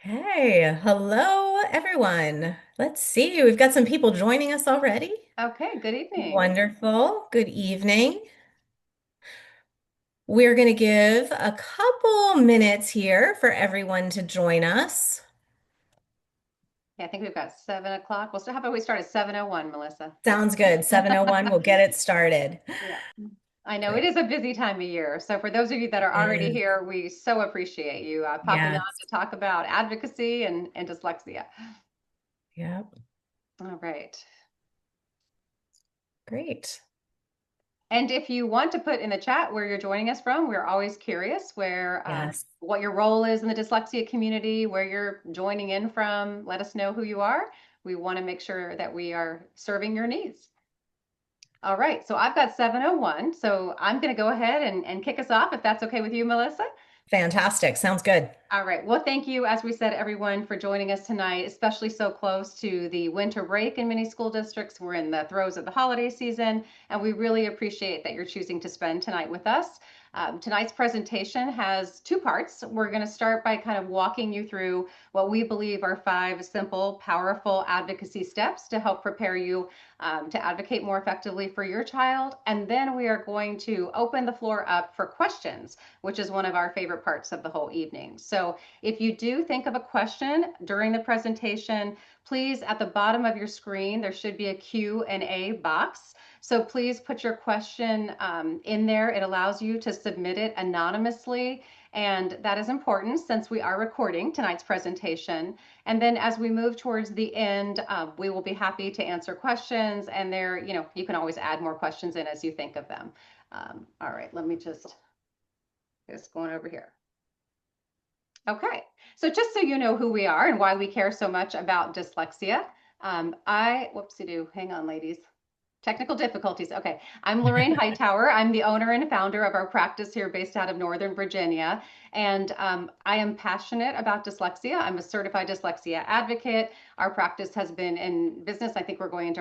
Hey, hello everyone. Let's see, we've got some people joining us already. Okay, good evening. Wonderful. Good evening. We're going to give a couple minutes here for everyone to join us. Yeah, I think we've got 7 o'clock. How about we start at 7:01, Melissa? Sounds good. 7:01, we'll get it started. Yeah. I know it Great. is a busy time of year. So for those of you that are It already is. here, we so appreciate you popping on Yes. to talk about advocacy and dyslexia. Yep. All right. Great. And if you want to put in the chat where you're joining us from, we're always curious where Yes. what your role is in the dyslexia community, where you're joining in from. Let us know who you are. We want to make sure that we are serving your needs. All right, so I've got 7:01, so I'm going to go ahead and kick us off if that's okay with you, Melissa. Fantastic. Sounds good. All right. Well, thank you, as we said, everyone, for joining us tonight, especially so close to the winter break in many school districts. We're in the throes of the holiday season, and we really appreciate that you're choosing to spend tonight with us. Tonight's presentation has two parts. We're going to start by kind of walking you through what we believe are five simple, powerful advocacy steps to help prepare you to advocate more effectively for your child. And then we are going to open the floor up for questions, which is one of our favorite parts of the whole evening. So if you do think of a question during the presentation, please, at the bottom of your screen, there should be a Q&A box. So please put your question in there. It allows you to submit it anonymously. And that is important since we are recording tonight's presentation. And then as we move towards the end, we will be happy to answer questions. And there, you can always add more questions in as you think of them. All right, let me just going over here. Okay, so just so you know who we are and why we care so much about dyslexia, whoopsie do, hang on, ladies. Technical difficulties. Okay. I'm Lorraine Hightower. I'm the owner and founder of our practice here based out of Northern Virginia. And I am passionate about dyslexia. I'm a certified dyslexia advocate. Our practice has been in business. I think we're in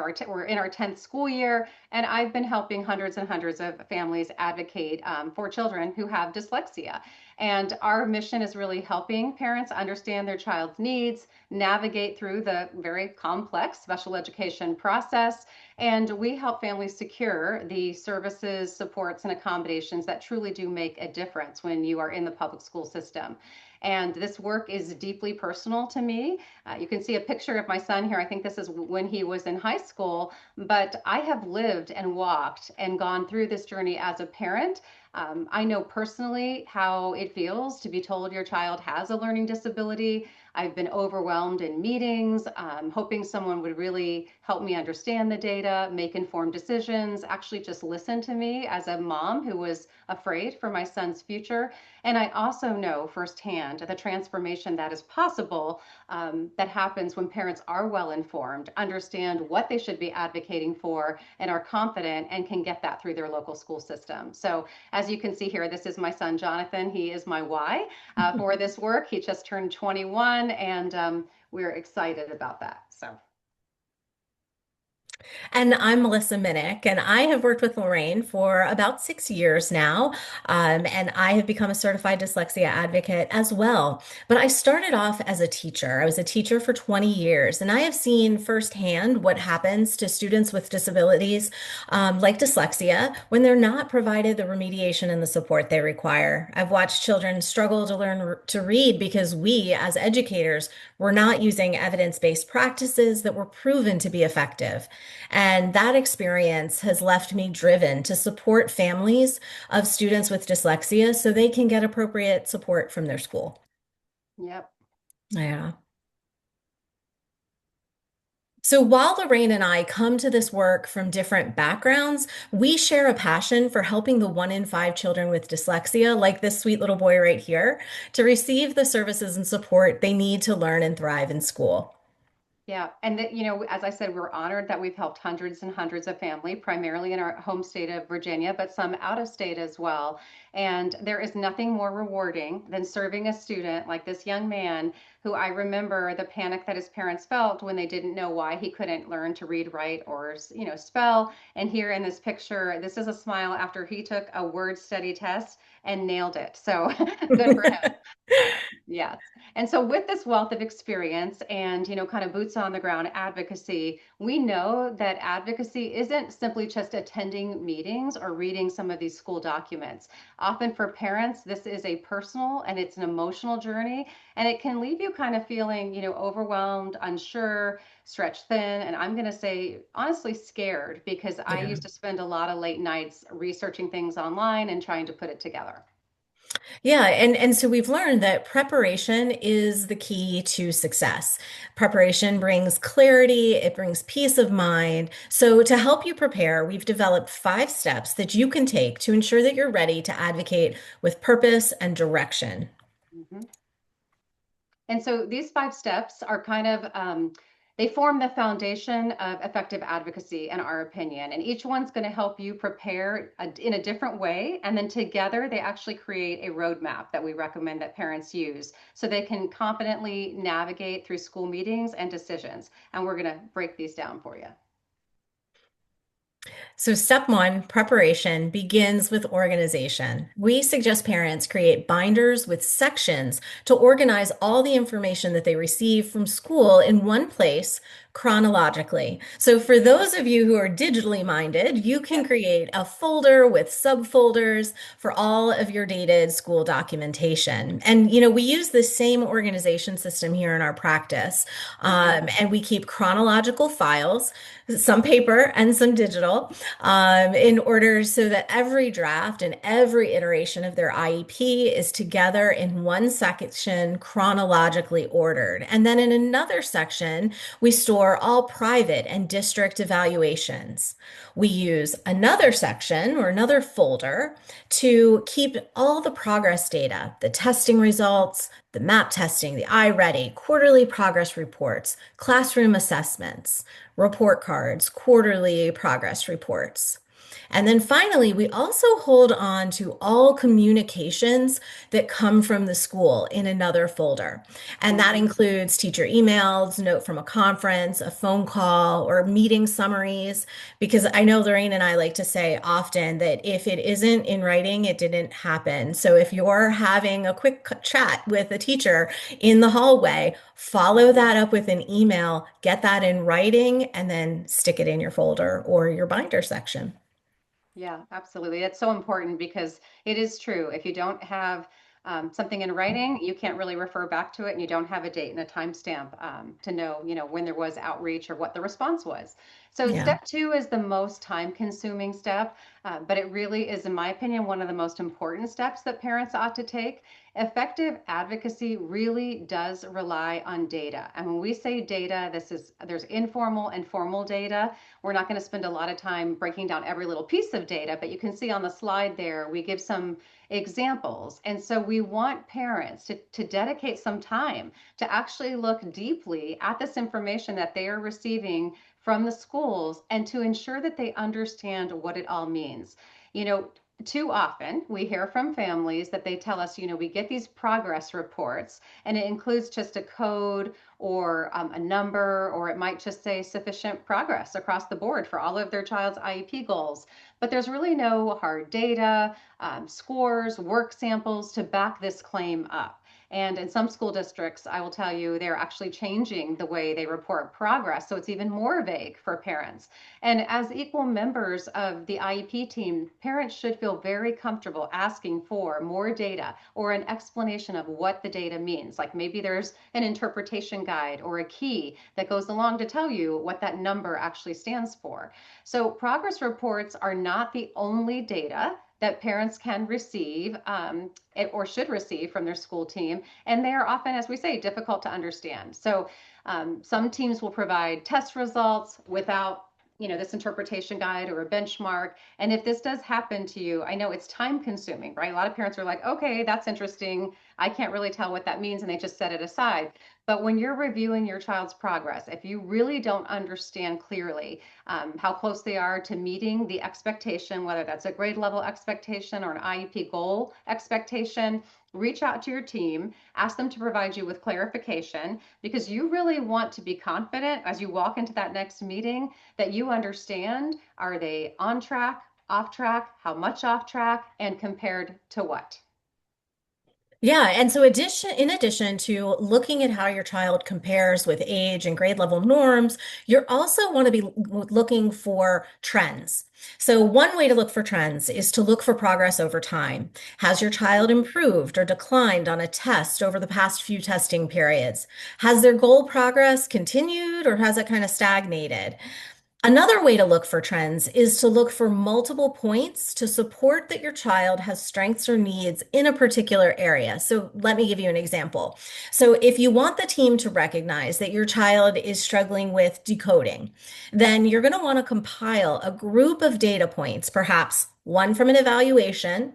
our 10th school year. And I've been helping hundreds and hundreds of families advocate for children who have dyslexia. And our mission is really helping parents understand their child's needs, navigate through the very complex special education process, and we help families secure the services, supports, and accommodations that truly do make a difference when you are in the public school system. And this work is deeply personal to me. You can see a picture of my son here. I think this is when he was in high school, but I have lived and walked and gone through this journey as a parent. I know personally how it feels to be told your child has a learning disability. I've been overwhelmed in meetings, hoping someone would really help me understand the data, make informed decisions, actually just listen to me as a mom who was afraid for my son's future. And I also know firsthand the transformation that is possible, that happens when parents are well informed, understand what they should be advocating for, and are confident and can get that through their local school system. So as you can see here, this is my son, Jonathan. He is my why for this work. He just turned 21, and we're excited about that. So, And I'm Melissa Minnick, and I have worked with Lorraine for about 6 years now. And I have become a certified dyslexia advocate as well. But I started off as a teacher. I was a teacher for 20 years, and I have seen firsthand what happens to students with disabilities, like dyslexia, when they're not provided the remediation and the support they require. I've watched children struggle to learn to read because we, as educators, were not using evidence-based practices that were proven to be effective. And that experience has left me driven to support families of students with dyslexia so they can get appropriate support from their school. yep. Yeah. So while Lorraine and I come to this work from different backgrounds, we share a passion for helping the 1 in 5 children with dyslexia, like this sweet little boy right here, to receive the services and support they need to learn and thrive in school. Yeah, and that, as I said, we're honored that we've helped hundreds and hundreds of family, primarily in our home state of Virginia, but some out of state as well. And there is nothing more rewarding than serving a student like this young man who I remember the panic that his parents felt when they didn't know why he couldn't learn to read, write, or, spell. And here in this picture, this is a smile after he took a word study test and nailed it. So good for him. Yes. And so with this wealth of experience and, kind of boots on the ground advocacy, we know that advocacy isn't simply just attending meetings or reading some of these school documents. Often for parents, this is a personal and it's an emotional journey, and it can leave you kind of feeling, overwhelmed, unsure, stretched thin, and I'm going to say honestly scared because I Yeah. used to spend a lot of late nights researching things online and trying to put it together. Yeah, and so we've learned that preparation is the key to success. Preparation brings clarity, it brings peace of mind. So to help you prepare, we've developed 5 steps that you can take to ensure that you're ready to advocate with purpose and direction. Mhm. And so these 5 steps are kind of, they form the foundation of effective advocacy, in our opinion. And each one's going to help you prepare in a different way. And then together, they actually create a roadmap that we recommend that parents use so they can confidently navigate through school meetings and decisions. And we're going to break these down for you. So, step one, preparation, begins with organization. We suggest parents create binders with sections to organize all the information that they receive from school in one place chronologically. So, for those of you who are digitally minded, you can Yep. create a folder with subfolders for all of your dated school documentation. And, we use the same organization system here in our practice. Mhm. And we keep chronological files, some paper and some digital, in order so that every draft and every iteration of their IEP is together in one section, chronologically ordered. And then in another section, we store all private and district evaluations. We use another section or another folder to keep all the progress data, the testing results, the map testing, the iReady, quarterly progress reports, classroom assessments, report cards, quarterly progress reports. And then finally, we also hold on to all communications that come from the school in another folder. And that Mhm. includes teacher emails, note from a conference, a phone call, or meeting summaries. Because I know Lorraine and I like to say often that if it isn't in writing, it didn't happen. So if you're having a quick chat with a teacher in the hallway, follow Mhm. that up with an email, get that in writing, and then stick it in your folder or your binder section. Yeah, absolutely. It's so important because it is true. If you don't have something in writing, you can't really refer back to it, and you don't have a date and a timestamp to know, when there was outreach or what the response was. So Yeah. step two is the most time-consuming step, but it really is, in my opinion, one of the most important steps that parents ought to take. Effective advocacy really does rely on data. And when we say data, there's informal and formal data. We're not going to spend a lot of time breaking down every little piece of data, but you can see on the slide there, we give some examples. And so we want parents to dedicate some time to actually look deeply at this information that they are receiving from the schools and to ensure that they understand what it all means. You know, too often we hear from families that they tell us, we get these progress reports and it includes just a code or a number, or it might just say sufficient progress across the board for all of their child's IEP goals. But there's really no hard data, scores, work samples to back this claim up. And in some school districts, I will tell you, they're actually changing the way they report progress. So it's even more vague for parents. And as equal members of the IEP team, parents should feel very comfortable asking for more data or an explanation of what the data means. Like maybe there's an interpretation guide or a key that goes along to tell you what that number actually stands for. So progress reports are not the only data that parents can receive or should receive from their school team. And they are often, as we say, difficult to understand. So some teams will provide test results without this interpretation guide or a benchmark. And if this does happen to you, I know it's time consuming, right? A lot of parents are like, okay, that's interesting. I can't really tell what that means. And they just set it aside. But when you're reviewing your child's progress, if you really don't understand clearly how close they are to meeting the expectation, whether that's a grade level expectation or an IEP goal expectation, reach out to your team, ask them to provide you with clarification because you really want to be confident as you walk into that next meeting that you understand, are they on track, off track, how much off track, and compared to what? Yeah, and so in addition to looking at how your child compares with age and grade level norms, you also want to be looking for trends. So one way to look for trends is to look for progress over time. Has your child improved or declined on a test over the past few testing periods? Has their goal progress continued or has it kind of stagnated? Another way to look for trends is to look for multiple points to support that your child has strengths or needs in a particular area. So let me give you an example. So if you want the team to recognize that your child is struggling with decoding, then you're going to want to compile a group of data points, perhaps one from an evaluation,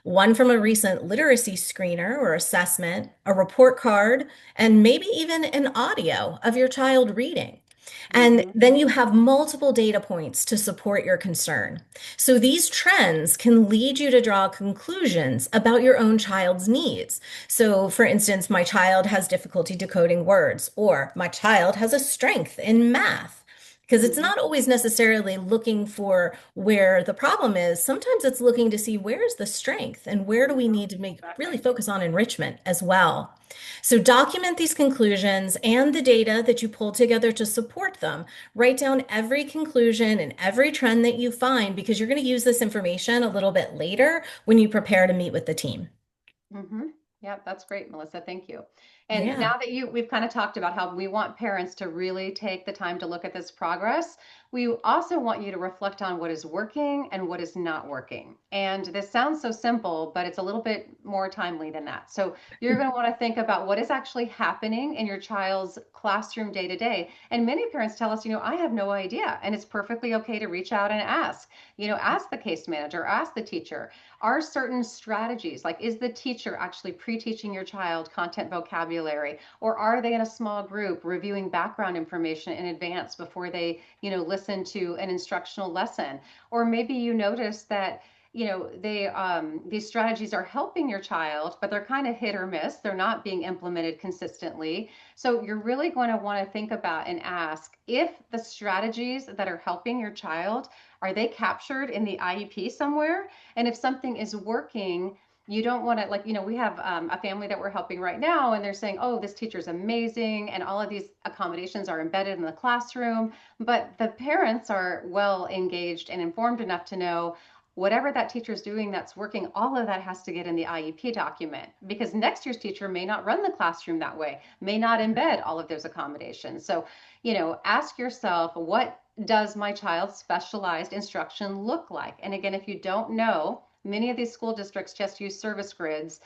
one from a recent literacy screener or assessment, a report card, and maybe even an audio of your child reading. And Hmm. then you have multiple data points to support your concern. So these trends can lead you to draw conclusions about your own child's needs. So, for instance, my child has difficulty decoding words, or my child has a strength in math. Because it's Hmm. not always necessarily looking for where the problem is. Sometimes it's looking to see where's the strength and where do we Hmm. need to make really Exactly. focus on enrichment as well. So document these conclusions and the data that you pulled together to support them. Write down every conclusion and every trend that you find because you're going to use this information a little bit later when you prepare to meet with the team. Mm-hmm. Yeah, that's great, Melissa. Thank you. And Yeah. now that we've kind of talked about how we want parents to really take the time to look at this progress, we also want you to reflect on what is working and what is not working. And this sounds so simple, but it's a little bit more timely than that. So you're going to want to think about what is actually happening in your child's classroom day to day. And many parents tell us, I have no idea. And it's perfectly okay to reach out and ask. Ask the case manager, ask the teacher. Are certain strategies, like is the teacher actually pre-teaching your child content vocabulary, or are they in a small group reviewing background information in advance before they, listen to an instructional lesson? Or maybe you notice that these strategies are helping your child, but they're kind of hit or miss. They're not being implemented consistently. So you're really going to want to think about and ask if the strategies that are helping your child, are they captured in the IEP somewhere? And if something is working, you don't want to, like, we have a family that we're helping right now, and they're saying, oh, this teacher's amazing, and all of these accommodations are embedded in the classroom. But the parents are well engaged and informed enough to know whatever that teacher's doing that's working, all of that has to get in the IEP document because next year's teacher may not run the classroom that way, may not embed all of those accommodations. So, ask yourself, what does my child's specialized instruction look like? And again, if you don't know, many of these school districts just use service grids.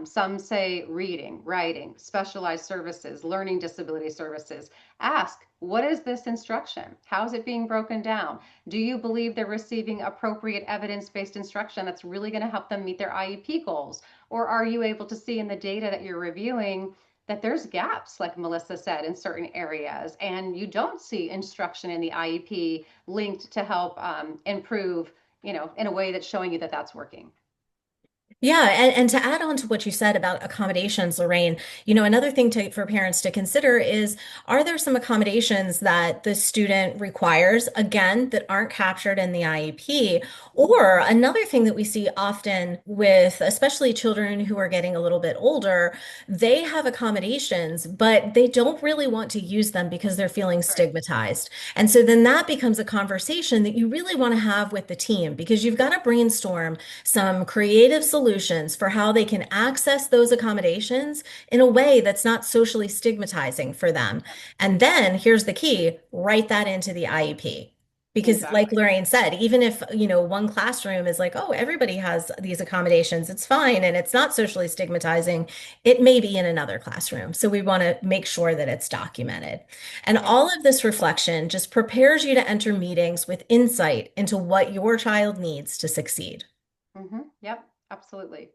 Some say reading, writing, specialized services, learning disability services. Ask, what is this instruction? How is it being broken down? Do you believe they're receiving appropriate evidence-based instruction that's really going to help them meet their IEP goals? Or are you able to see in the data that you're reviewing that there's gaps, like Melissa said, in certain areas, and you don't see instruction in the IEP linked to help improve, in a way that's showing you that that's working. Yeah, and to add on to what you said about accommodations, Lorraine, another thing for parents to consider is, are there some accommodations that the student requires, again, that aren't captured in the IEP? Or another thing that we see often with especially children who are getting a little bit older, they have accommodations, but they don't really want to use them because they're feeling Right. stigmatized. And so then that becomes a conversation that you really want to have with the team because you've got to brainstorm some creative solutions for how they can access those accommodations in a way that's not socially stigmatizing for them. And then here's the key, write that into the IEP. Because like Exactly. Lorraine said, even if, one classroom is like, oh, everybody has these accommodations, it's fine, and it's not socially stigmatizing, it may be in another classroom. So we want to make sure that it's documented. And And all of this reflection just prepares you to enter meetings with insight into what your child needs to succeed. yep, absolutely.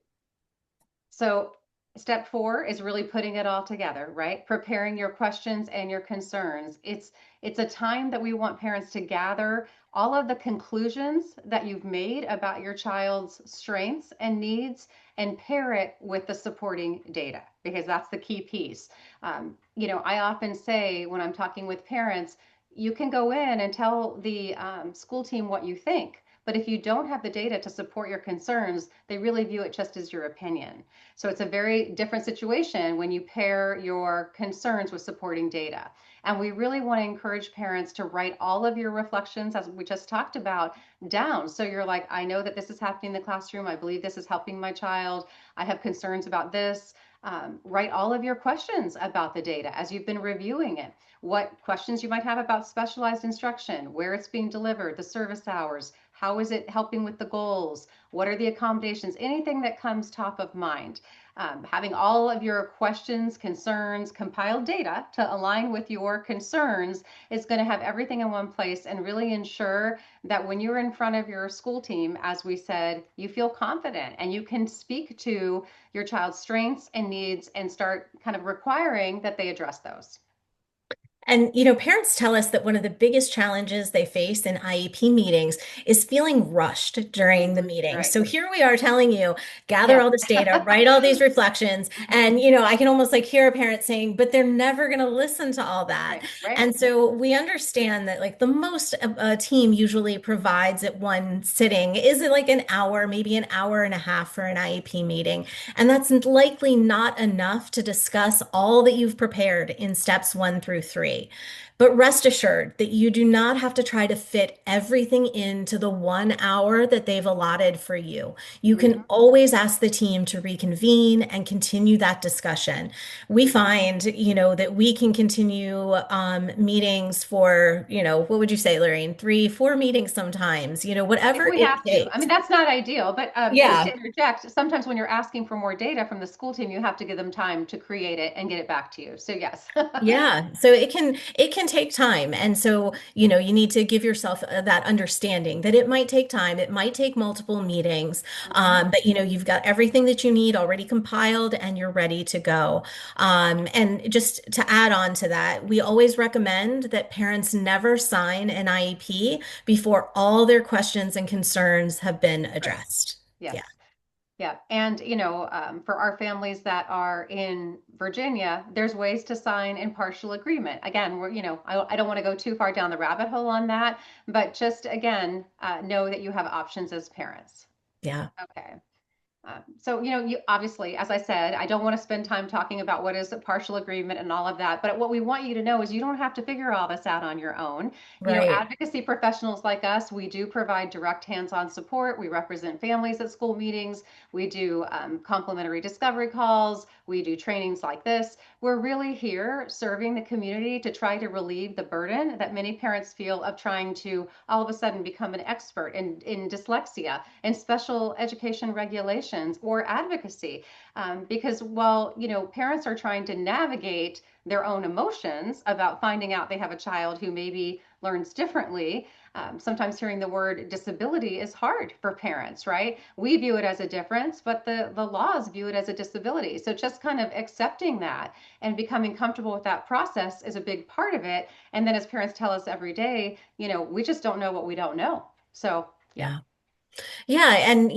So step 4 is really putting it all together, right? Preparing your questions and your concerns. It's a time that we want parents to gather all of the conclusions that you've made about your child's strengths and needs and pair it with the supporting data because that's the key piece. I often say when I'm talking with parents, you can go in and tell the school team what you think. But if you don't have the data to support your concerns, they really view it just as your opinion. So it's a very different situation when you pair your concerns with supporting data. And we really want to encourage parents to write all of your reflections, as we just talked about, down. So you're like, I know that this is happening in the classroom. I believe this is helping my child. I have concerns about this. Write all of your questions about the data as you've been reviewing it. What questions you might have about specialized instruction, where it's being delivered, the service hours, how is it helping with the goals, what are the accommodations, anything that comes top of mind. Having all of your questions, concerns, compiled data to align with your concerns is going to have everything in one place and really ensure that when you're in front of your school team, as we said, you feel confident and you can speak to your child's strengths and needs and start kind of requiring that they address those. And, parents tell us that one of the biggest challenges they face in IEP meetings is feeling rushed during the meeting. Right. So here we are telling you, gather Yes. all this data, write all these reflections. And, I can almost like hear a parent saying, but they're never going to listen to all that. Right. Right. And so we understand that like the most a team usually provides at one sitting is it like an hour, maybe an hour and a half for an IEP meeting. And that's likely not enough to discuss all that you've prepared in steps 1 through 3. But rest assured that you do not have to try to fit everything into the 1 hour that they've allotted for you. You can Mhm. always ask the team to reconvene and continue that discussion. We find, that we can continue meetings for, what would you say, Lorraine? 3, 4 meetings sometimes, If whatever we it have to. I takes. mean, that's not ideal, but just Yeah. to interject, sometimes when you're asking for more data from the school team, you have to give them time to create it and get it back to you. So yes. Yeah, so it can take time. And so, you need to give yourself that understanding that it might take time. It might take multiple meetings. Mhm. But you've got everything that you need already compiled and you're ready to go. And just to add on to that, we always recommend that parents never sign an IEP before all their questions and concerns have been Right. addressed. Yeah. Yes. Yeah, and for our families that are in Virginia, there's ways to sign in partial agreement. Again, I don't want to go too far down the rabbit hole on that, but just again, know that you have options as parents. Yeah. Okay. So, you obviously, as I said, I don't want to spend time talking about what is a partial agreement and all of that. But what we want you to know is you don't have to figure all this out on your own. Right. Advocacy professionals like us, we do provide direct hands-on support. We represent families at school meetings. We do complimentary discovery calls. We do trainings like this. We're really here serving the community to try to relieve the burden that many parents feel of trying to all of a sudden become an expert in dyslexia and special education regulations or advocacy. Because while, parents are trying to navigate their own emotions about finding out they have a child who maybe learns differently, sometimes hearing the word disability is hard for parents, right? We view it as a difference, but the laws view it as a disability. So just kind of accepting that and becoming comfortable with that process is a big part of it. And then as parents tell us every day, we just don't know what we don't know. So yeah. Yeah. Yeah, and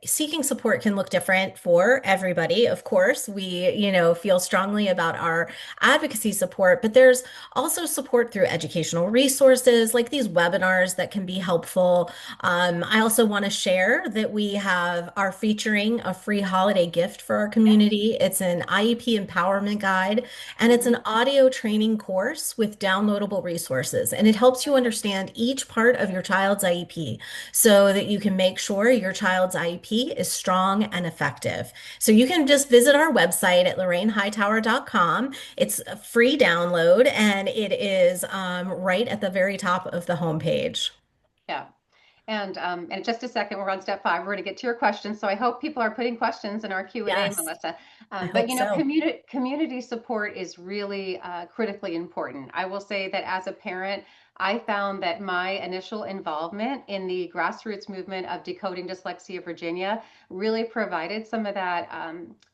seeking support can look different for everybody. Of course, we, feel strongly about our advocacy support, but there's also support through educational resources like these webinars that can be helpful. I also want to share that we are featuring a free holiday gift for our Yes. community. It's an IEP empowerment guide, and it's Mhm. an audio training course with downloadable resources, and it helps you understand each part of your child's IEP so that you can make sure your child's IEP is strong and effective. So you can just visit our website at lorrainehightower.com. It's a free download and it is right at the very top of the homepage. Yeah. And in just a second, we're on step 5. We're going to get to your questions. So I hope people are putting questions in our Q&A, Yes, Melissa. I But hope so. community support is really critically important. I will say that as a parent, I found that my initial involvement in the grassroots movement of Decoding Dyslexia Virginia really provided some of that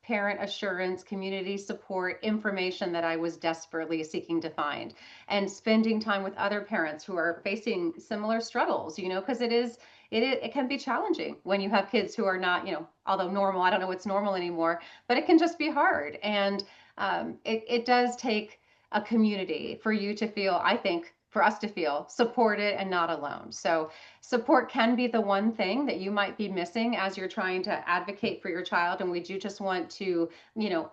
parent assurance, community support information that I was desperately seeking to find, and spending time with other parents who are facing similar struggles, because it can be challenging when you have kids who are not, although normal, I don't know what's normal anymore, but it can just be hard. And it does take a community for you to feel, I think, for us to feel supported and not alone. So support can be the one thing that you might be missing as you're trying to advocate for your child. And we do just want to,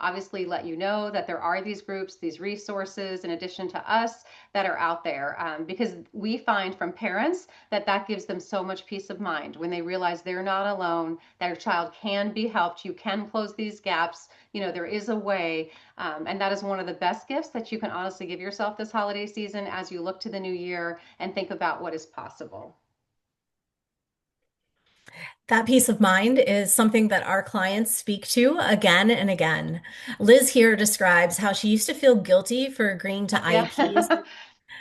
obviously let you know that there are these groups, these resources, in addition to us, that are out there. Because we find from parents that that gives them so much peace of mind when they realize they're not alone, their child can be helped, you can close these gaps, there is a way. And that is one of the best gifts that you can honestly give yourself this holiday season as you look to the new year and think about what is possible. That peace of mind is something that our clients speak to again and again. Liz here describes how she used to feel guilty for agreeing to Yeah, IEPs.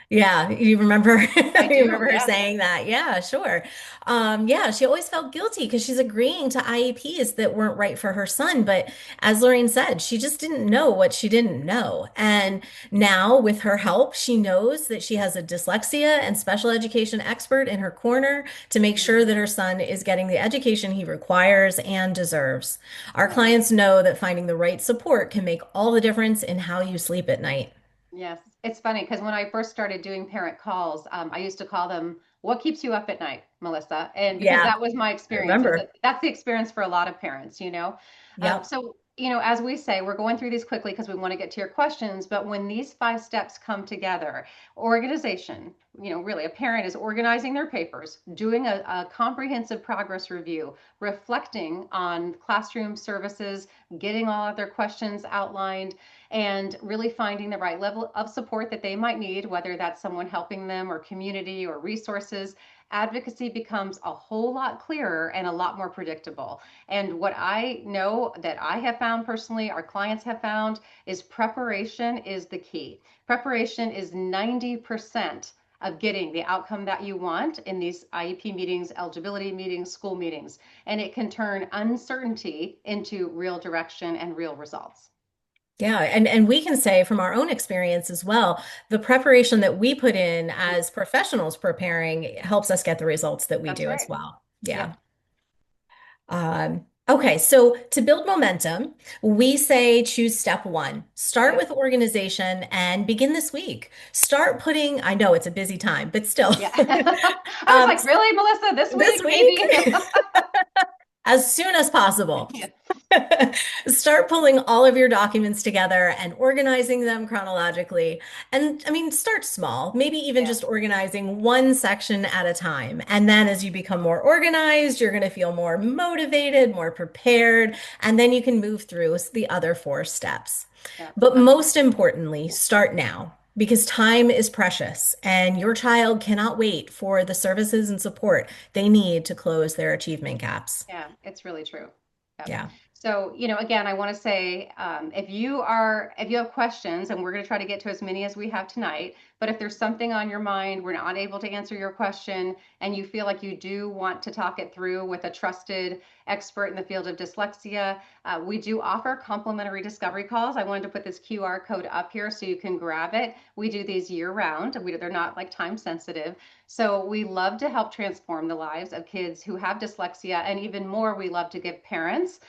Yeah, you remember I you do. remember her Yeah. saying that. Yeah, sure. Yeah, she always felt guilty because she's agreeing to IEPs that weren't right for her son. But as Lorraine said, she just didn't know what she didn't know. And now with her help, she knows that she has a dyslexia and special education expert in her corner to make sure that Mhm. her son is getting the education he requires and deserves. Our Yeah. clients know that finding the right support can make all the difference in how you sleep at night. Yes, it's funny because when I first started doing parent calls, I used to call them "What keeps you up at night, Melissa?" And because Yeah, that was my I experience, remember. that's the experience for a lot of parents. Yep. So, as we say, we're going through these quickly because we want to get to your questions. But when these 5 steps come together, organization, really, a parent is organizing their papers, doing a comprehensive progress review, reflecting on classroom services, getting all of their questions outlined, and really finding the right level of support that they might need, whether that's someone helping them or community or resources. Advocacy becomes a whole lot clearer and a lot more predictable. And what I know that I have found personally, our clients have found, is preparation is the key. Preparation is 90% of getting the outcome that you want in these IEP meetings, eligibility meetings, school meetings. And it can turn uncertainty into real direction and real results. Yeah, and we can say from our own experience as well, the preparation that we put in Mm, as professionals preparing helps us get the results that we that's do as right. well. Yeah. Yep. Okay, so to build momentum, we say choose step one. Start Yep. with organization and begin this week. Start putting, I know it's a busy time, but still, Yeah. I was um, like, really, Melissa, this this week, week, maybe? as soon as possible. Yeah. Start pulling all of your documents together and organizing them chronologically. And I mean, start small, maybe even Yeah. just organizing one section at a time. And then as you become more organized, you're going to feel more motivated, more prepared, and then you can move through the other 4 steps. Yeah. But most importantly, start now. Because time is precious and your child cannot wait for the services and support they need to close their achievement gaps. Yeah, it's really true. Yep. Yeah. So, again, I want to say, if you have questions, and we're going to try to get to as many as we have tonight, but if there's something on your mind, we're not able to answer your question, and you feel like you do want to talk it through with a trusted expert in the field of dyslexia, we do offer complimentary discovery calls. I wanted to put this QR code up here so you can grab it. We do these year round. They're not like time sensitive. So we love to help transform the lives of kids who have dyslexia, and even more, we love to give parents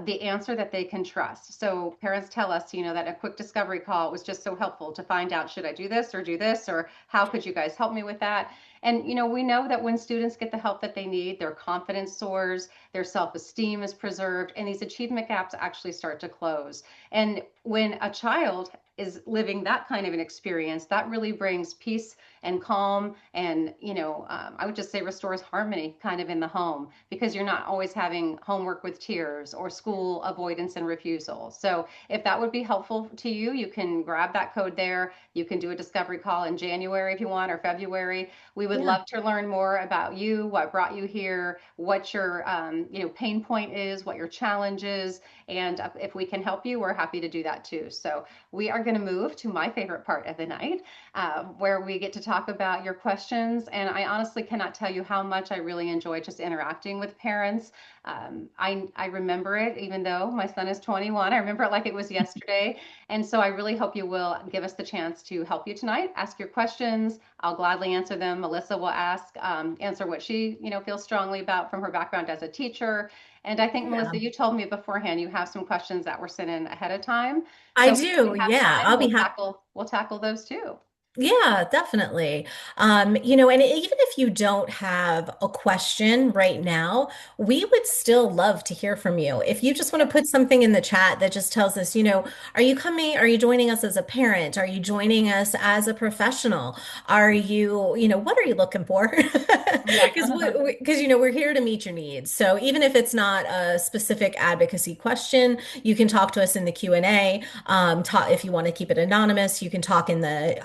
the answer that they can trust. So parents tell us, that a quick discovery call was just so helpful to find out, should I do this or do this, or how could you guys help me with that? And we know that when students get the help that they need, their confidence soars, their self-esteem is preserved, and these achievement gaps actually start to close. And when a child is living that kind of an experience, that really brings peace and calm, and I would just say restores harmony kind of in the home, because you're not always having homework with tears or school avoidance and refusal. So if that would be helpful to you, you can grab that code there. You can do a discovery call in January if you want, or February. We would Yeah. love to learn more about you, what brought you here, what your pain point is, what your challenge is, and if we can help you, we're happy to do that too. So we are going to move to my favorite part of the night, where we get to talk about your questions. And I honestly cannot tell you how much I really enjoy just interacting with parents. I remember it, even though my son is 21. I remember it like it was yesterday. And so I really hope you will give us the chance to help you tonight. Ask your questions. I'll gladly answer them. Melissa will answer what she, feels strongly about from her background as a teacher. And I think, Yeah. Melissa, you told me beforehand you have some questions that were sent in ahead of time. I So if we do. have Yeah. time, I'll be happy. we'll tackle those too. Yeah, definitely. And even if you don't have a question right now, we would still love to hear from you. If you just want to Yeah. put something in the chat that just tells us, are you coming? Are you joining us as a parent? Are you joining us as a professional? Are you, what are you looking for? Yeah. Because we're here to meet your needs. So even if it's not a specific advocacy question, you can talk to us in the Q&A. Talk, if you want to keep it anonymous, you can talk in the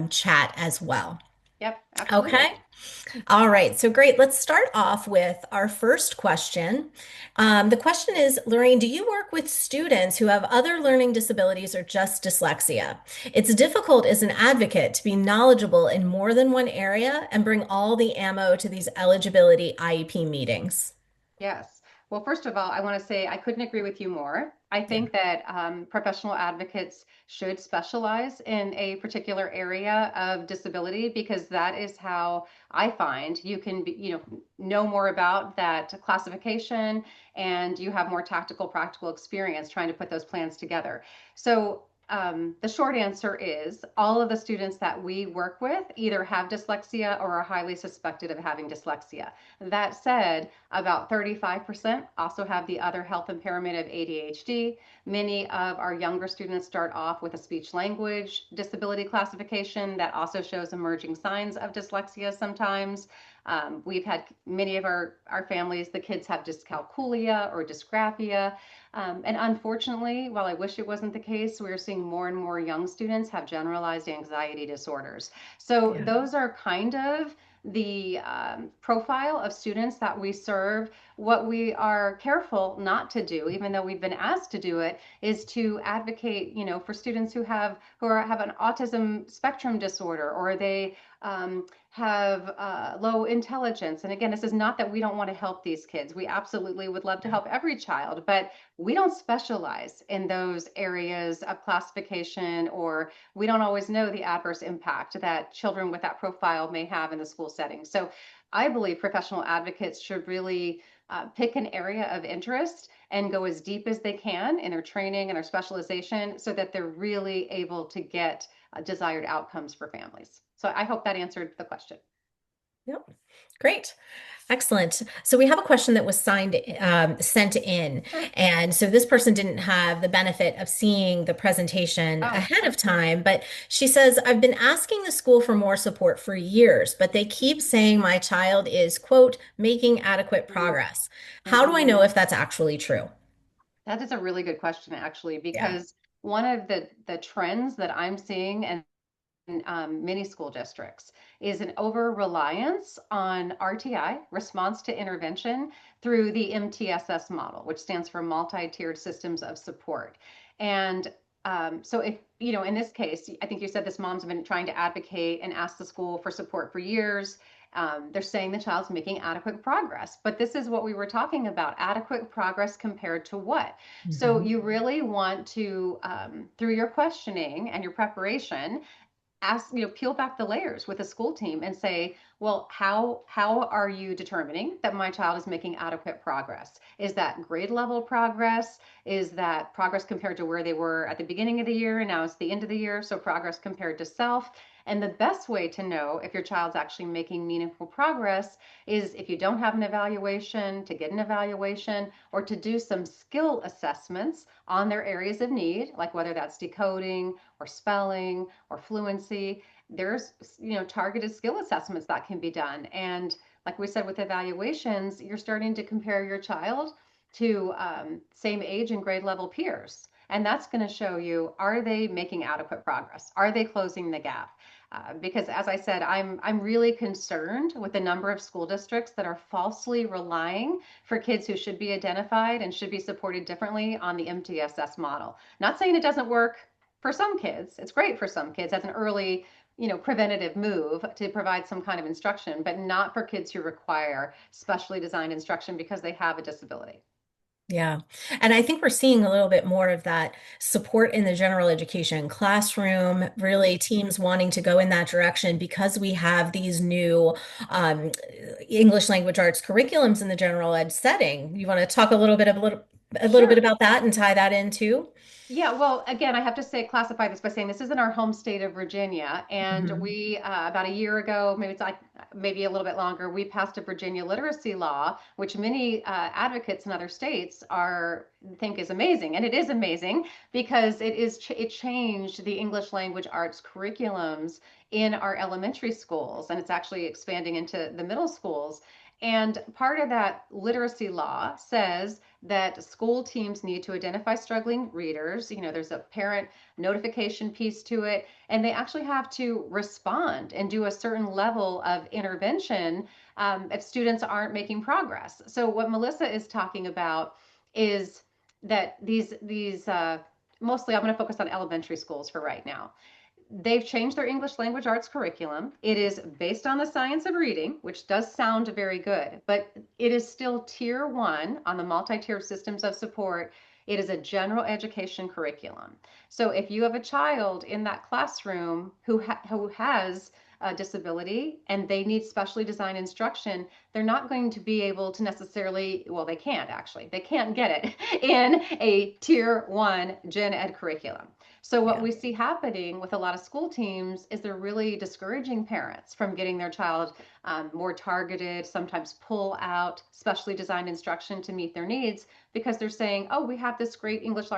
chat as well. Yep, absolutely. Okay. All right. So great. Let's start off with our first question. The question is, Lorraine, do you work with students who have other learning disabilities or just dyslexia? It's difficult as an advocate to be knowledgeable in more than one area and bring all the ammo to these eligibility IEP meetings. Yes. Well, first of all, I want to say I couldn't agree with you more. I Yeah. think that professional advocates should specialize in a particular area of disability because that is how I find you can know more about that classification and you have more tactical, practical experience trying to put those plans together. So the short answer is all of the students that we work with either have dyslexia or are highly suspected of having dyslexia. That said, about 35% also have the other health impairment of ADHD. Many of our younger students start off with a speech language disability classification that also shows emerging signs of dyslexia sometimes. We've had many of our families, the kids have dyscalculia or dysgraphia. And unfortunately, while I wish it wasn't the case, we're seeing more and more young students have generalized anxiety disorders. So Yeah. those are kind of the profile of students that we serve. What we are careful not to do, even though we've been asked to do it, is to advocate, for students who have an autism spectrum disorder or they have low intelligence. And again, this is not that we don't want to help these kids. We absolutely would love to help every child, but we don't specialize in those areas of classification, or we don't always know the adverse impact that children with that profile may have in the school setting. So I believe professional advocates should really pick an area of interest and go as deep as they can in their training and their specialization so that they're really able to get desired outcomes for families. So I hope that answered the question. Yep. Great. Excellent. So we have a question that was sent in. Sure. And so this person didn't have the benefit of seeing the presentation Oh, ahead of absolutely. time, but she says, I've been asking the school for more support for years, but they keep saying my child is, quote, making adequate progress. How do I Mm-hmm. know if that's actually true? That is a really good question, actually, Yeah. because one of the trends that I'm seeing and many school districts is an over reliance on RTI, response to intervention, through the MTSS model, which stands for multi-tiered systems of support. And so if, in this case, I think you said this mom's been trying to advocate and ask the school for support for years. They're saying the child's making adequate progress, but this is what we were talking about, adequate progress compared to what? So Mhm. you really want to, through your questioning and your preparation, peel back the layers with a school team and say, well, how are you determining that my child is making adequate progress? Is that grade level progress? Is that progress compared to where they were at the beginning of the year and now it's the end of the year? So progress compared to self. And the best way to know if your child's actually making meaningful progress is if you don't have an evaluation, to get an evaluation or to do some skill assessments on their areas of need, like whether that's decoding or spelling or fluency. There's targeted skill assessments that can be done. And like we said with evaluations, you're starting to compare your child to same age and grade level peers. And that's going to show you, are they making adequate progress? Are they closing the gap? Because as I said, I'm really concerned with the number of school districts that are falsely relying for kids who should be identified and should be supported differently on the MTSS model. Not saying it doesn't work for some kids. It's great for some kids as an early, preventative move to provide some kind of instruction, but not for kids who require specially designed instruction because they have a disability. Yeah. And I think we're seeing a little bit more of that support in the general education classroom, really teams wanting to go in that direction because we have these new um, English language arts curriculums in the general ed setting. You want to talk a little bit a little bit Sure. about that and tie that in too? Yeah, well, again, I have to say, classify this by saying this is in our home state of Virginia, and Hmm. we about a year ago, maybe it's like maybe a little bit longer, we passed a Virginia literacy law, which many advocates in other states are think is amazing, and it is amazing because it changed the English language arts curriculums in our elementary schools, and it's actually expanding into the middle schools. And part of that literacy law says that school teams need to identify struggling readers. There's a parent notification piece to it, and they actually have to respond and do a certain level of intervention if students aren't making progress. So what Melissa is talking about is that these mostly I'm going to focus on elementary schools for right now. They've changed their English language arts curriculum. It is based on the science of reading, which does sound very good, but it is still tier one on the multi-tier systems of support. It is a general education curriculum. So if you have a child in that classroom who has a disability and they need specially designed instruction, they're not going to be able to necessarily, well, they can't actually, they can't get it in a tier one gen ed curriculum. So what Yeah. we see happening with a lot of school teams is they're really discouraging parents from getting their child more targeted, sometimes pull out specially designed instruction to meet their needs because they're saying, oh, we have this great English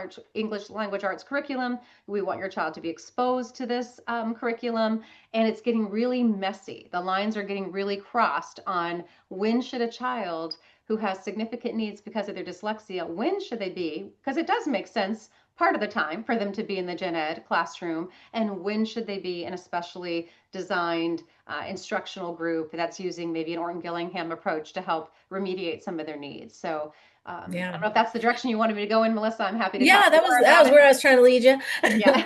language arts curriculum. We want your child to be exposed to this curriculum. And it's getting really messy. The lines are getting really crossed on when should a child who has significant needs because of their dyslexia, when should they be? Because it does make sense part of the time for them to be in the gen ed classroom, and when should they be in a specially designed instructional group that's using maybe an Orton Gillingham approach to help remediate some of their needs. So I Yeah. don't know if that's the direction you wanted me to go in, Melissa. I'm happy to talk Yeah, that was more that about was it. where I was trying to lead you. Yeah.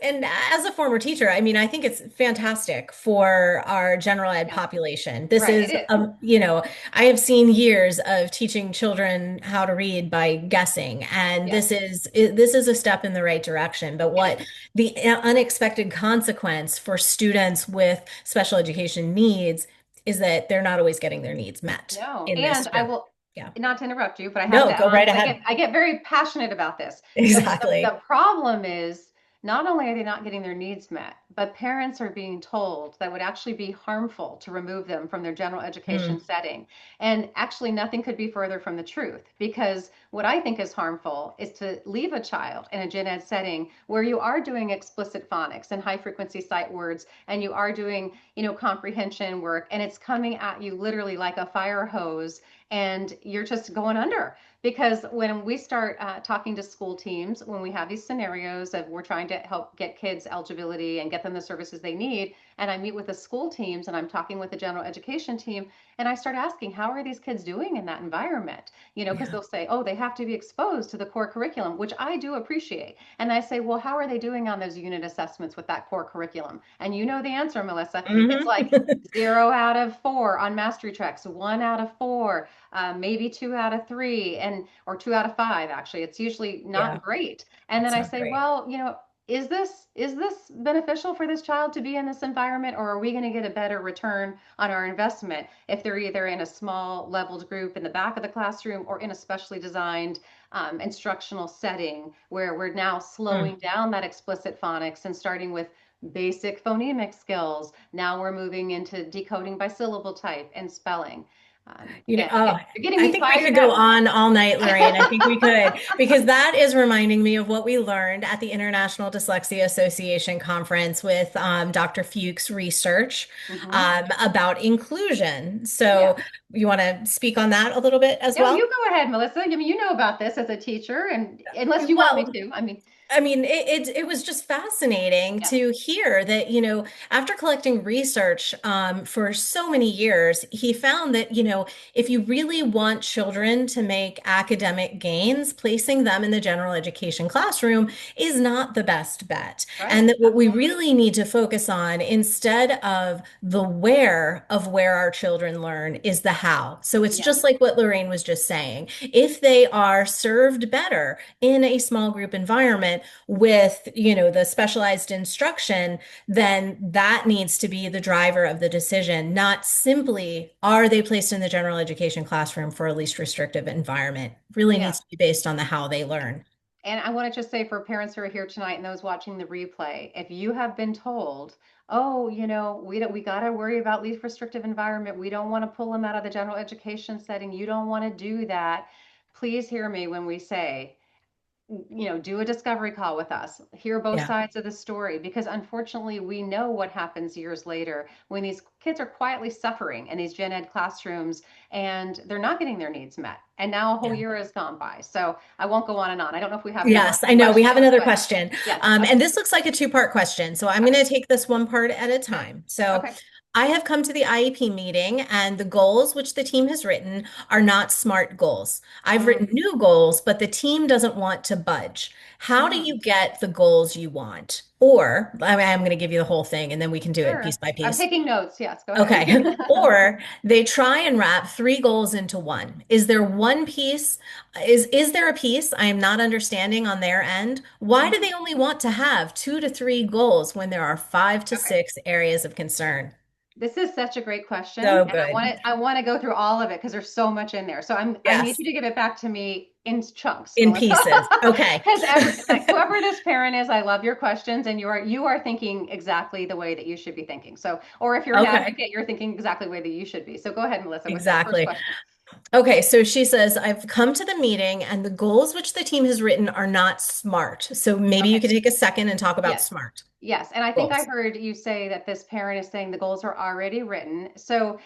And as a former teacher, I mean, I think it's fantastic for our general ed Yeah, population. This right, it is, is. I have seen years of teaching children how to read by guessing, and Yes, this is a step in the right direction. But it what is. the unexpected consequence for students with special education needs is that they're not always getting their needs met No, in this and I field. will, Yeah. not to interrupt you, but I have No, to go add on right because ahead. I get very passionate about this. The Exactly. problem is not only are they not getting their needs met, but parents are being told that would actually be harmful to remove them from their general education Mm, setting. And actually, nothing could be further from the truth because what I think is harmful is to leave a child in a gen ed setting where you are doing explicit phonics and high frequency sight words and you are doing comprehension work, and it's coming at you literally like a fire hose, and you're just going under. Because when we start talking to school teams, when we have these scenarios of we're trying to help get kids eligibility and get them the services they need, and I meet with the school teams and I'm talking with the general education team, and I start asking, how are these kids doing in that environment? Because yeah. they'll say, oh, they have to be exposed to the core curriculum, which I do appreciate. And I say, well, how are they doing on those unit assessments with that core curriculum? And you know the answer, Melissa. It's Hmm. like 0 out of 4 on mastery tracks, 1 out of 4, maybe 2 out of 3, and or 2 out of 5. Actually, it's usually not Yeah, great. And then it's I not say, great. well, is this beneficial for this child to be in this environment, or are we going to get a better return on our investment if they're either in a small leveled group in the back of the classroom or in a specially designed instructional setting where we're now slowing Mm. down that explicit phonics and starting with basic phonemic skills. Now we're moving into decoding by syllable type and spelling. Again, Oh, you're getting I me think we fired could go up. on all night, Lorraine. I think we could, because that is reminding me of what we learned at the International Dyslexia Association conference with Dr. Fuchs' research Hmm. about inclusion. So, Yes. you want to speak on that a little bit as No, you well? go ahead, Melissa. I mean, you know about this as a teacher, and unless you want me Well, to, I mean, I mean, it was just fascinating yeah, to hear that, after collecting research for so many years, he found that, if you really want children to make academic gains, placing them in the general education classroom is not the best bet. And right, that what we absolutely. really need to focus on instead of the where of where our children learn is the how. So it's Yes, just like what Lorraine was just saying. If they are served better in a small group environment, environment with, the specialized instruction, then that needs to be the driver of the decision, not simply are they placed in the general education classroom for a least restrictive environment. Really Yeah. needs to be based on the how they learn. And I want to just say for parents who are here tonight and those watching the replay, if you have been told, oh, we got to worry about least restrictive environment. We don't want to pull them out of the general education setting. You don't want to do that. Please hear me when we say, do a discovery call with us, hear both Yeah. sides of the story, because unfortunately, we know what happens years later when these kids are quietly suffering in these gen ed classrooms and they're not getting their needs met. And now a whole Yeah. year has gone by. So I won't go on and on. I don't know if we have any more Yes, I know. We have questions, another but question. yes. And Okay. this looks like a two-part question. So I'm going Okay. to take this one part at a Good. time. So Okay. I have come to the IEP meeting, and the goals which the team has written are not SMART goals. I've written Mm, new goals, but the team doesn't want to budge. How do mm, you get the goals you want? Or I'm going to give you the whole thing, and then we can do it piece sure. by I'm piece. taking notes. Yes, go ahead. Okay. Or they try and wrap three goals into one. Is there one piece? Is there a piece I am not understanding on their end? Why do Mm, they only want to have 2 to 3 goals when there are 5 to okay. 6 areas of concern? This is such a great question, So and I want good. to I want to go through all of it because there's so much in there. So I need Yes. you to give it back to me in chunks, In Melissa. pieces. Okay. Because like whoever this parent is, I love your questions, and you are thinking exactly the way that you should be thinking. So, or if you're an Okay. advocate, you're thinking exactly the way that you should be. So go ahead, Melissa, with your first Exactly. question. Okay, so she says, I've come to the meeting and the goals which the team has written are not SMART. So maybe you Okay. could take a second and talk about Yes. SMART Yes. And I think I goals. heard you say that this parent is saying the goals are already written. So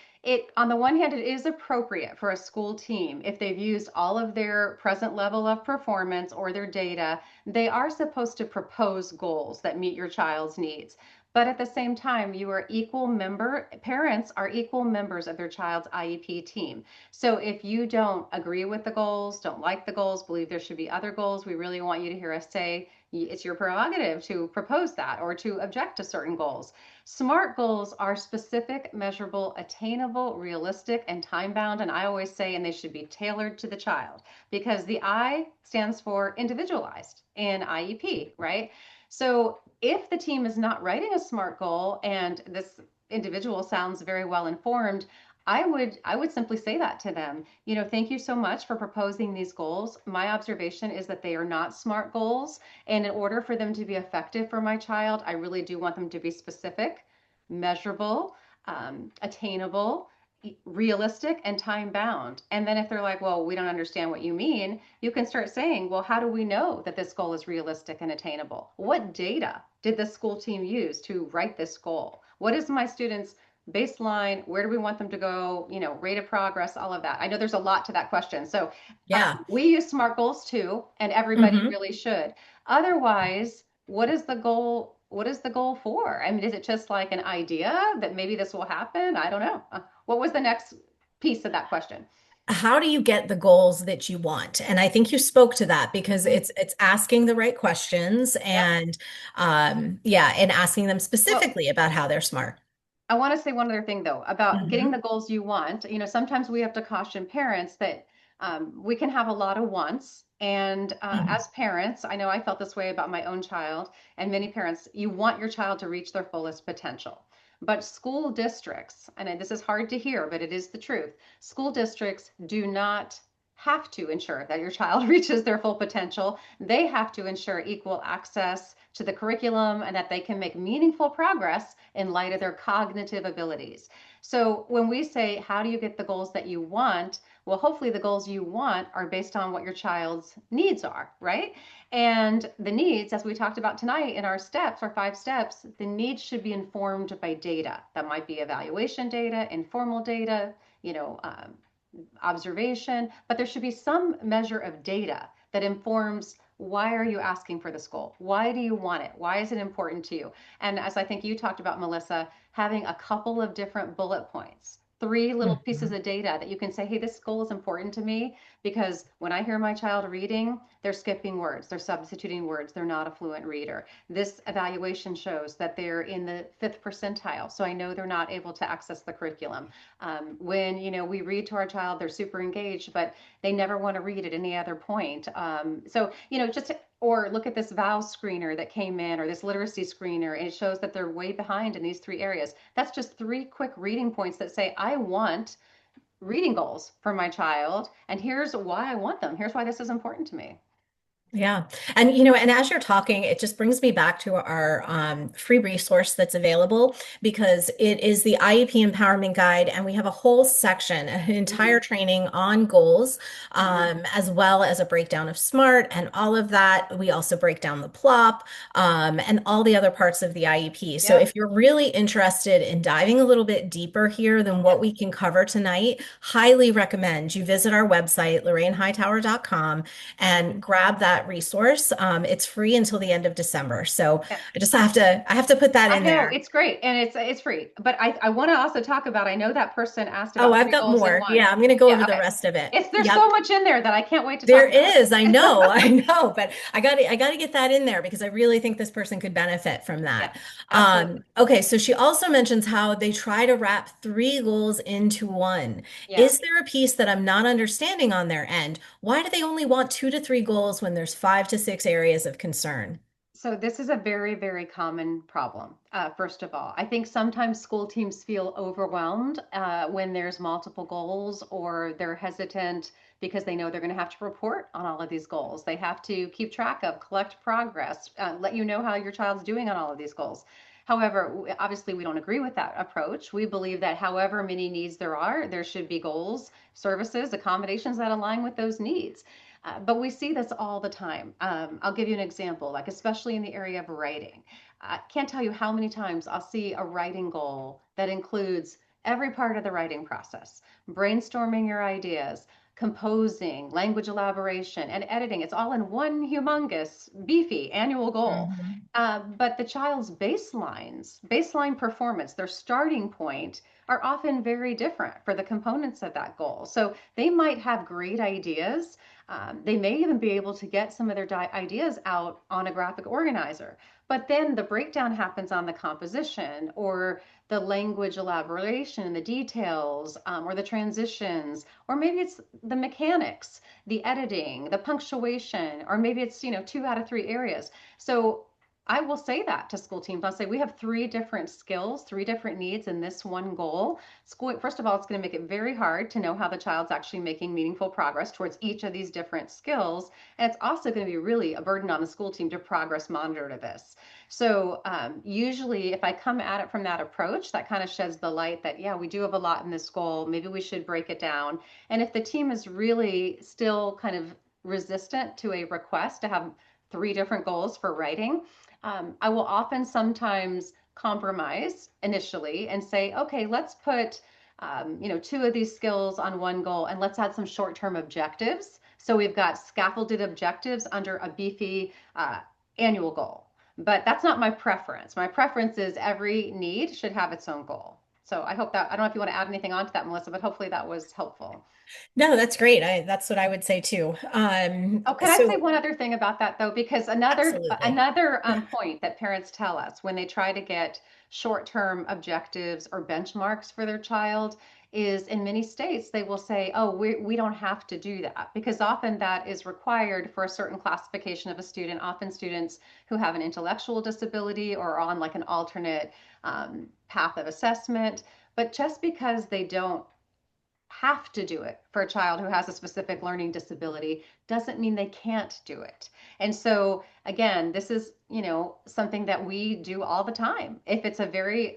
on the one hand, it is appropriate for a school team if they've used all of their present level of performance or their data, they are supposed to propose goals that meet your child's needs. But at the same time, parents are equal members of their child's IEP team. So if you don't agree with the goals, don't like the goals, believe there should be other goals, we really want you to hear us say, it's your prerogative to propose that or to object to certain goals. SMART goals are specific, measurable, attainable, realistic, and time bound. And I always say, and they should be tailored to the child because the I stands for individualized in IEP, right? So if the team is not writing a SMART goal and this individual sounds very well informed, I would simply say that to them. Thank you so much for proposing these goals. My observation is that they are not SMART goals. And in order for them to be effective for my child, I really do want them to be specific, measurable, attainable, realistic, and time bound. And then if they're like, well, we don't understand what you mean, you can start saying, well, how do we know that this goal is realistic and attainable? What data did the school team use to write this goal? What is my students' baseline? Where do we want them to go? Rate of progress, all of that. I know there's a lot to that question. So Yeah. we use SMART goals too, and everybody Hmm. really should. Otherwise, what is the goal? What is the goal for? I mean, is it just like an idea that maybe this will happen? I don't know. What was the next piece of that question? How do you get the goals that you want? And I think you spoke to that because Mm, it's asking the right questions yep. and yeah, and asking them Well, specifically about how they're smart. I want to say one other thing though about getting the Hmm. goals you want. Sometimes we have to caution parents that we can have a lot of wants. And Hmm. as parents, I know I felt this way about my own child, and many parents, you want your child to reach their fullest potential. But school districts, and this is hard to hear, but it is the truth, school districts do not have to ensure that your child reaches their full potential. They have to ensure equal access to the curriculum and that they can make meaningful progress in light of their cognitive abilities. So when we say, how do you get the goals that you want? Well, hopefully the goals you want are based on what your child's needs are, right? And the needs, as we talked about tonight in our steps, our 5 steps, the needs should be informed by data. That might be evaluation data, informal data, you know, um, observation, but there should be some measure of data that informs why are you asking for this goal? Why do you want it? Why is it important to you? And as I think you talked about, Melissa, having a couple of different bullet points, three little pieces Hmm. of data that you can say, hey, this goal is important to me because when I hear my child reading, they're skipping words, they're substituting words, they're not a fluent reader. This evaluation shows that they're in the fifth percentile, so I know they're not able to access the curriculum. When we read to our child, they're super engaged, but They never want to read at any other point. Just or look at this vow screener that came in or this literacy screener, and it shows that they're way behind in these three areas. That's just three quick reading points that say, I want reading goals for my child, and here's why I want them. Here's why this is important to me. Yeah. And as you're talking, it just brings me back to our free resource that's available because it is the IEP Empowerment Guide, and we have a whole section, an entire Mm-hmm. training on goals, Mm-hmm. as well as a breakdown of SMART and all of that. We also break down the plop, and all the other parts of the IEP. So Yep. if you're really interested in diving a little bit deeper here than what Yep. we can cover tonight, highly recommend you visit our website, lorrainehightower.com, and Mm-hmm. grab that resource. It's free until the end of December. So Yeah. I have to put that I in know there. it's great and it's free. But I want to also talk about, I know that person asked Oh, about I've three got goals in more. one. Yeah, I'm going to go over Yeah, the okay. rest of it. There's so Yep. much in there that I can't wait to There talk about is, I know, it. I know, but I got to get that in there because I really think this person could benefit from Yeah, that. absolutely. Okay, so she also mentions how they try to wrap three goals into one. Yeah. Is there a piece that I'm not understanding on their end? Why do they only want two to three goals when there's 5 to 6 areas of concern? So this is a very, very common problem. First of all, I think sometimes school teams feel overwhelmed when there's multiple goals, or they're hesitant because they know they're going to have to report on all of these goals. They have to keep track of, collect progress, let you know how your child's doing on all of these goals. However, obviously, we don't agree with that approach. We believe that however many needs there are, there should be goals, services, accommodations that align with those needs. But we see this all the time. I'll give you an example, like especially in the area of writing. I can't tell you how many times I'll see a writing goal that includes every part of the writing process, brainstorming your ideas, composing, language elaboration, and editing. It's all in one humongous, beefy annual goal. Mhm. But the child's baseline performance, their starting point, are often very different for the components of that goal. So they might have great ideas. They may even be able to get some of their ideas out on a graphic organizer. But then the breakdown happens on the composition or the language elaboration and the details, or the transitions, or maybe it's the mechanics, the editing, the punctuation, or maybe it's, 2 out of 3 areas. So I will say that to school teams. I'll say we have three different skills, three different needs in this one goal. School, first of all, it's going to make it very hard to know how the child's actually making meaningful progress towards each of these different skills. And it's also going to be really a burden on the school team to progress monitor to this. So usually, if I come at it from that approach, that kind of sheds the light that, yeah, we do have a lot in this goal. Maybe we should break it down. And if the team is really still kind of resistant to a request to have three different goals for writing, I will often sometimes compromise initially and say, okay, let's put two of these skills on one goal and let's add some short-term objectives. So we've got scaffolded objectives under a beefy annual goal. But that's not my preference. My preference is every need should have its own goal. So I hope that, I don't know if you want to add anything onto that, Melissa, but hopefully that was helpful. No, that's great. That's what I would say too. Oh, can I say So one other thing about that though? Because another absolutely. another point that parents tell us when they try to get short-term objectives or benchmarks for their child is in many states they will say, "Oh, we don't have to do that," because often that is required for a certain classification of a student. Often students who have an intellectual disability or on like an alternate path of assessment. But just because they don't have to do it for a child who has a specific learning disability doesn't mean they can't do it. And so again, this is, something that we do all the time. If it's a very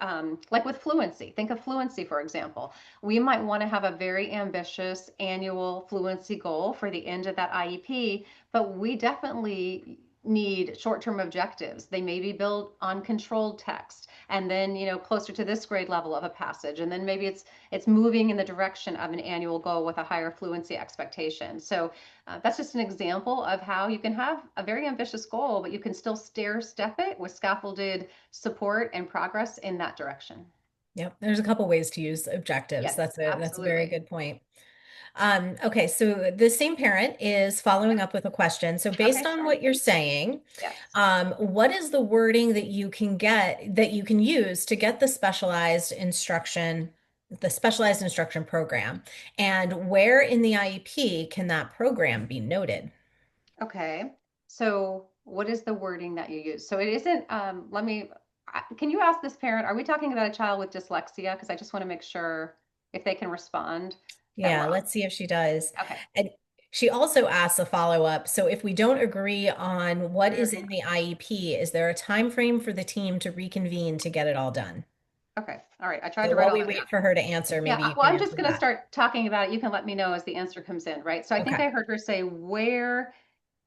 like with fluency, think of fluency for example. We might want to have a very ambitious annual fluency goal for the end of that IEP, but we definitely need short-term objectives. They may be built on controlled text and then, closer to this grade level of a passage, and then maybe it's moving in the direction of an annual goal with a higher fluency expectation. So that's just an example of how you can have a very ambitious goal, but you can still stair step it with scaffolded support and progress in that direction. Yep, there's a couple ways to use objectives. Yes, That's a very absolutely. good point. Okay, so the same parent is following up with a question. So based Okay, on sure. what you're saying, Yes. what is the wording that you can use to get the specialized instruction the specialized instruction program, and where in the IEP can that program be noted? Okay. So what is the wording that you use? So it isn't, can you ask this parent, are we talking about a child with dyslexia? Because I just want to make sure if they can respond that we're Yeah, on. let's see if she does. Okay. And she also asks a follow-up. So if we don't agree on what is Mhm. in the IEP, is there a time frame for the team to reconvene to get it all done? Okay. All right. I tried So to write while all we that down. wait for her to answer, Yeah, maybe you well, can I'm just answer going to that. start talking about it. You can let me know as the answer comes in, right? So I think Okay. I heard her say where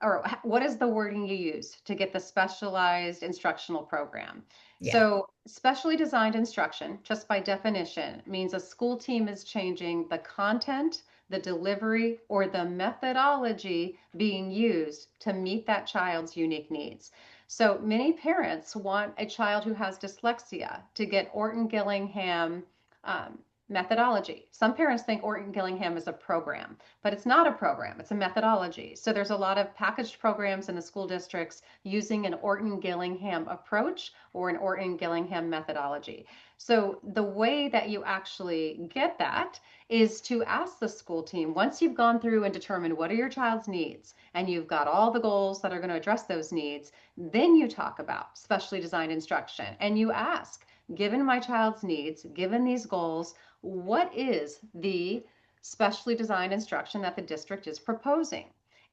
or what is the wording you use to get the specialized instructional program? Yeah. So, specially designed instruction, just by definition, means a school team is changing the content, the delivery, or the methodology being used to meet that child's unique needs. So, many parents want a child who has dyslexia to get Orton Gillingham um, methodology. Some parents think Orton Gillingham is a program, but it's not a program, it's a methodology. So there's a lot of packaged programs in the school districts using an Orton Gillingham approach or an Orton Gillingham methodology. So the way that you actually get that is to ask the school team, once you've gone through and determined what are your child's needs and you've got all the goals that are going to address those needs, then you talk about specially designed instruction and you ask, given my child's needs, given these goals, what is the specially designed instruction that the district is proposing?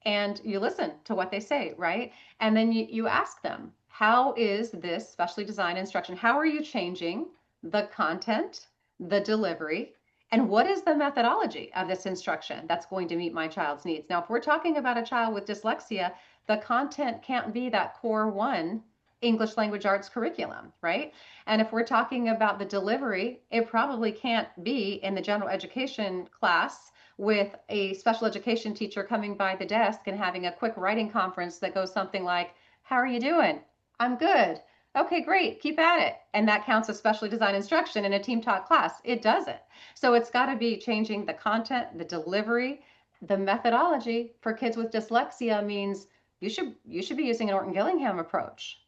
And you listen to what they say, right? And then you ask them, how is this specially designed instruction? How are you changing the content, the delivery, and what is the methodology of this instruction that's going to meet my child's needs? Now, if we're talking about a child with dyslexia, the content can't be that core one English language arts curriculum, right? And if we're talking about the delivery, it probably can't be in the general education class with a special education teacher coming by the desk and having a quick writing conference that goes something like, how are you doing? I'm good. Okay, great. Keep at it. And that counts as specially designed instruction in a team taught class. It doesn't. So it's got to be changing the content, the delivery, the methodology for kids with dyslexia means you should be using an Orton Gillingham approach,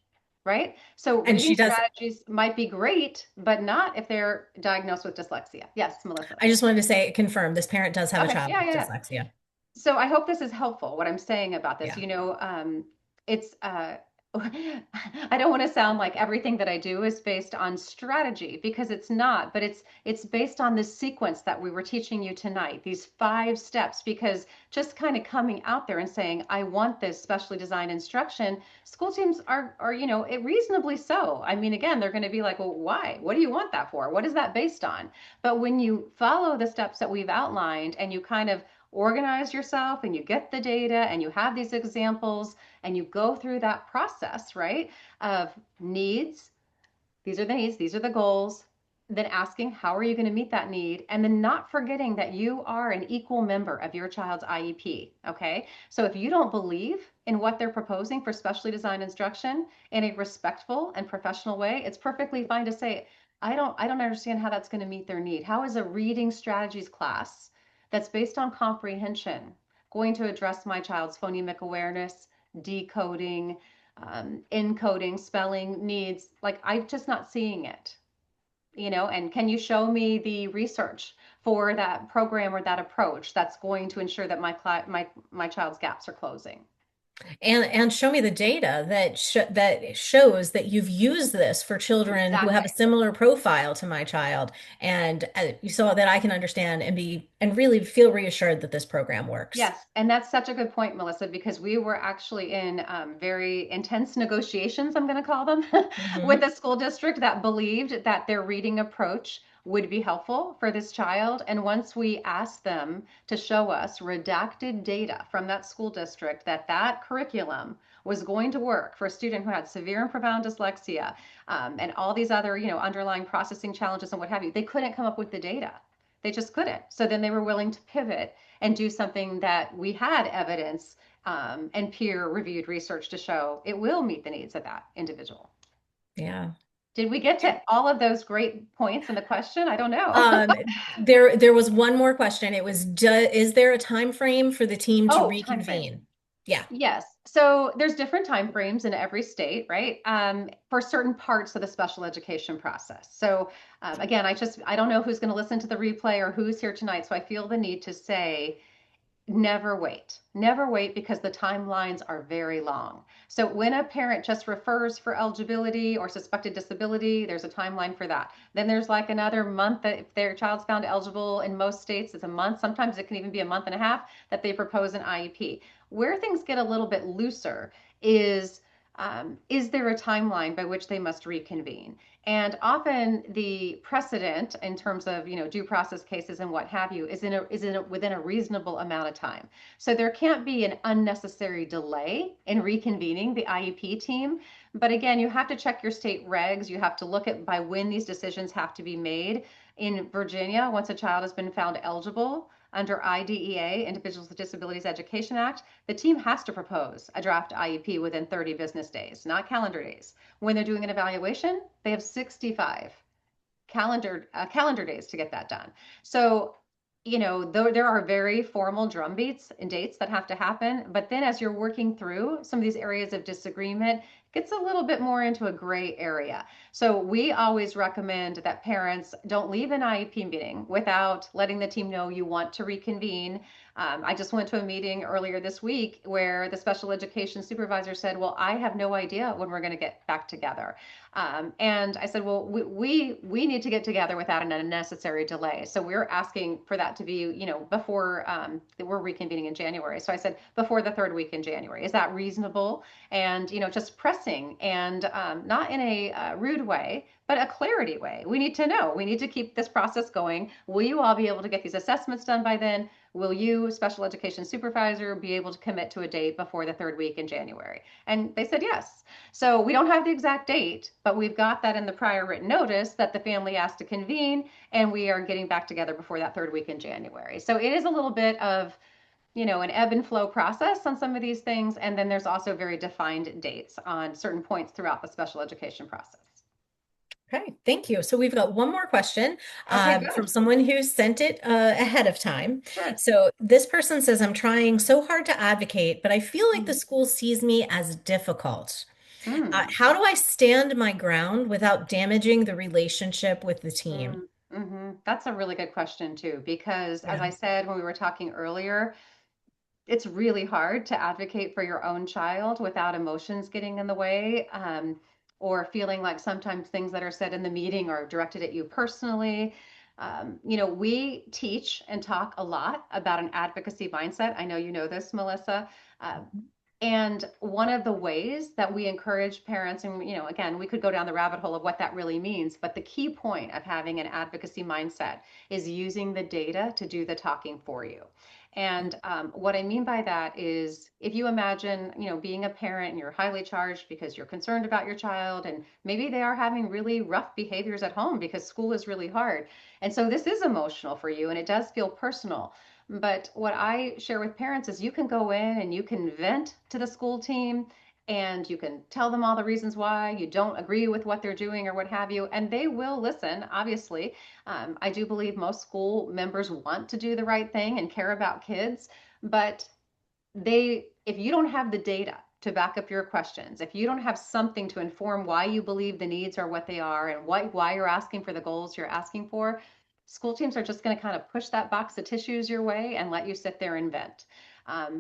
right? So And reading she does. strategies might be great, but not if they're diagnosed with dyslexia. Yes, Melissa. I just wanted to say, confirm this parent does have a Okay, child yeah, with yeah, yeah. dyslexia. So I hope this is helpful, what I'm saying about this. Yeah. It's I don't want to sound like everything that I do is based on strategy because it's not, but it's based on this sequence that we were teaching you tonight, these 5 steps, because just kind of coming out there and saying, I want this specially designed instruction, school teams are, it reasonably so. I mean, again, they're going to be like, well, why? What do you want that for? What is that based on? But when you follow the steps that we've outlined and you kind of organize yourself and you get the data and you have these examples and you go through that process, right? Of needs, these are the needs, these are the goals, then asking how are you going to meet that need, and then not forgetting that you are an equal member of your child's IEP. Okay, so if you don't believe in what they're proposing for specially designed instruction in a respectful and professional way, it's perfectly fine to say, I don't understand how that's going to meet their need. How is a reading strategies class that's based on comprehension going to address my child's phonemic awareness, decoding, encoding, spelling needs? Like, I'm just not seeing it, and can you show me the research for that program or that approach that's going to ensure that my child's gaps are closing? And show me the data that shows that you've used this for children who have a Exactly. similar profile to my child, and so that I can understand and really feel reassured that this program works. Yes, and that's such a good point, Melissa, because we were actually in very intense negotiations, I'm going to call them, with Hmm. a school district that believed that their reading approach would be helpful for this child. And once we asked them to show us redacted data from that school district that that curriculum was going to work for a student who had severe and profound dyslexia, and all these other, underlying processing challenges and what have you, they couldn't come up with the data. They just couldn't. So then they were willing to pivot and do something that we had evidence and peer reviewed research to show it will meet the needs of that individual. Yeah. Did we get to all of those great points in the question? I don't know. Um, there was one more question. It was, is there a time frame for the team to Oh, time frame. reconvene? Yeah. Yes. So there's different time frames in every state, right? For certain parts of the special education process. So again, I don't know who's going to listen to the replay or who's here tonight. So I feel the need to say never wait. Never wait because the timelines are very long. So when a parent just refers for eligibility or suspected disability, there's a timeline for that. Then there's like another month that if their child's found eligible in most states, it's a month. Sometimes it can even be a month and a half that they propose an IEP. Where things get a little bit looser is there a timeline by which they must reconvene? And often the precedent in terms of due process cases and what have you within a reasonable amount of time. So there can't be an unnecessary delay in reconvening the IEP team. But again, you have to check your state regs. You have to look at by when these decisions have to be made. In Virginia, once a child has been found eligible under IDEA, Individuals with Disabilities Education Act, the team has to propose a draft IEP within 30 business days, not calendar days. When they're doing an evaluation, they have 65 calendar days to get that done. So, though there are very formal drumbeats and dates that have to happen, but then as you're working through some of these areas of disagreement, it gets a little bit more into a gray area. So we always recommend that parents don't leave an IEP meeting without letting the team know you want to reconvene. I just went to a meeting earlier this week where the special education supervisor said, well, I have no idea when we're going to get back together. And I said, well, we need to get together without an unnecessary delay. So we're asking for that to be, before we're reconvening in January. So I said, before the third week in January. Is that reasonable? And, just pressing and not in a rude way, but a clarity way. We need to know. We need to keep this process going. Will you all be able to get these assessments done by then? Will you, special education supervisor, be able to commit to a date before the third week in January? And they said yes. So we don't have the exact date, but we've got that in the prior written notice that the family asked to convene, and we are getting back together before that third week in January. So it is a little bit of an ebb and flow process on some of these things. And then there's also very defined dates on certain points throughout the special education process. Okay, thank you. So we've got one more question Okay, from good. someone who sent it ahead of time. Sure. So this person says, I'm trying so hard to advocate, but I feel like the Mm, school sees me as difficult. mm, How do I stand my ground without damaging the relationship with the team? That's a really good question too, because as Yeah. I said when we were talking earlier, it's really hard to advocate for your own child without emotions getting in the way, or feeling like sometimes things that are said in the meeting are directed at you personally. We teach and talk a lot about an advocacy mindset. I know you know this, Melissa. Uh, and one of the ways that we encourage parents, and again, we could go down the rabbit hole of what that really means, but the key point of having an advocacy mindset is using the data to do the talking for you. And what I mean by that is if you imagine, being a parent and you're highly charged because you're concerned about your child and maybe they are having really rough behaviors at home because school is really hard. And so this is emotional for you and it does feel personal. But what I share with parents is you can go in and you can vent to the school team and you can tell them all the reasons why you don't agree with what they're doing or what have you, and they will listen, obviously. I do believe most school members want to do the right thing and care about kids, but if you don't have the data to back up your questions, if you don't have something to inform why you believe the needs are what they are and why you're asking for the goals you're asking for, school teams are just going to kind of push that box of tissues your way and let you sit there and vent.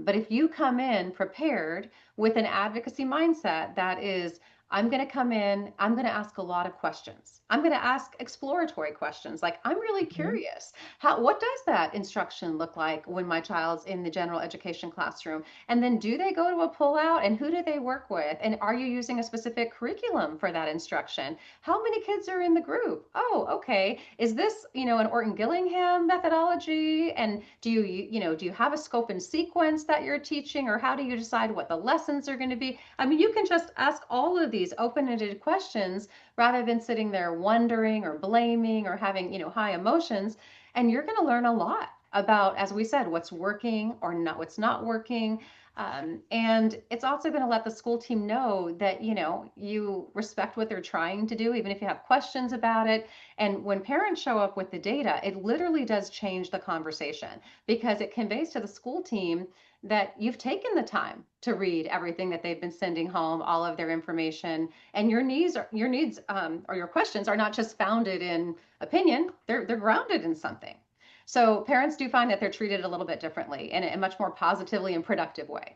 But if you come in prepared with an advocacy mindset that is, I'm going to come in, I'm going to ask a lot of questions. I'm going to ask exploratory questions like, I'm really Mhm. curious. What does that instruction look like when my child's in the general education classroom? And then do they go to a pullout and who do they work with? And are you using a specific curriculum for that instruction? How many kids are in the group? Oh, okay. Is this, an Orton Gillingham methodology? And do you have a scope and sequence that you're teaching, or how do you decide what the lessons are going to be? I mean, you can just ask all of these open-ended questions rather than sitting there wondering or blaming or having, high emotions. And you're going to learn a lot about, as we said, what's working or not, what's not working. And it's also going to let the school team know that, you respect what they're trying to do, even if you have questions about it. And when parents show up with the data, it literally does change the conversation because it conveys to the school team that you've taken the time to read everything that they've been sending home, all of their information, and your needs or your questions are not just founded in opinion; they're grounded in something. So parents do find that they're treated a little bit differently in a much more positively and productive way.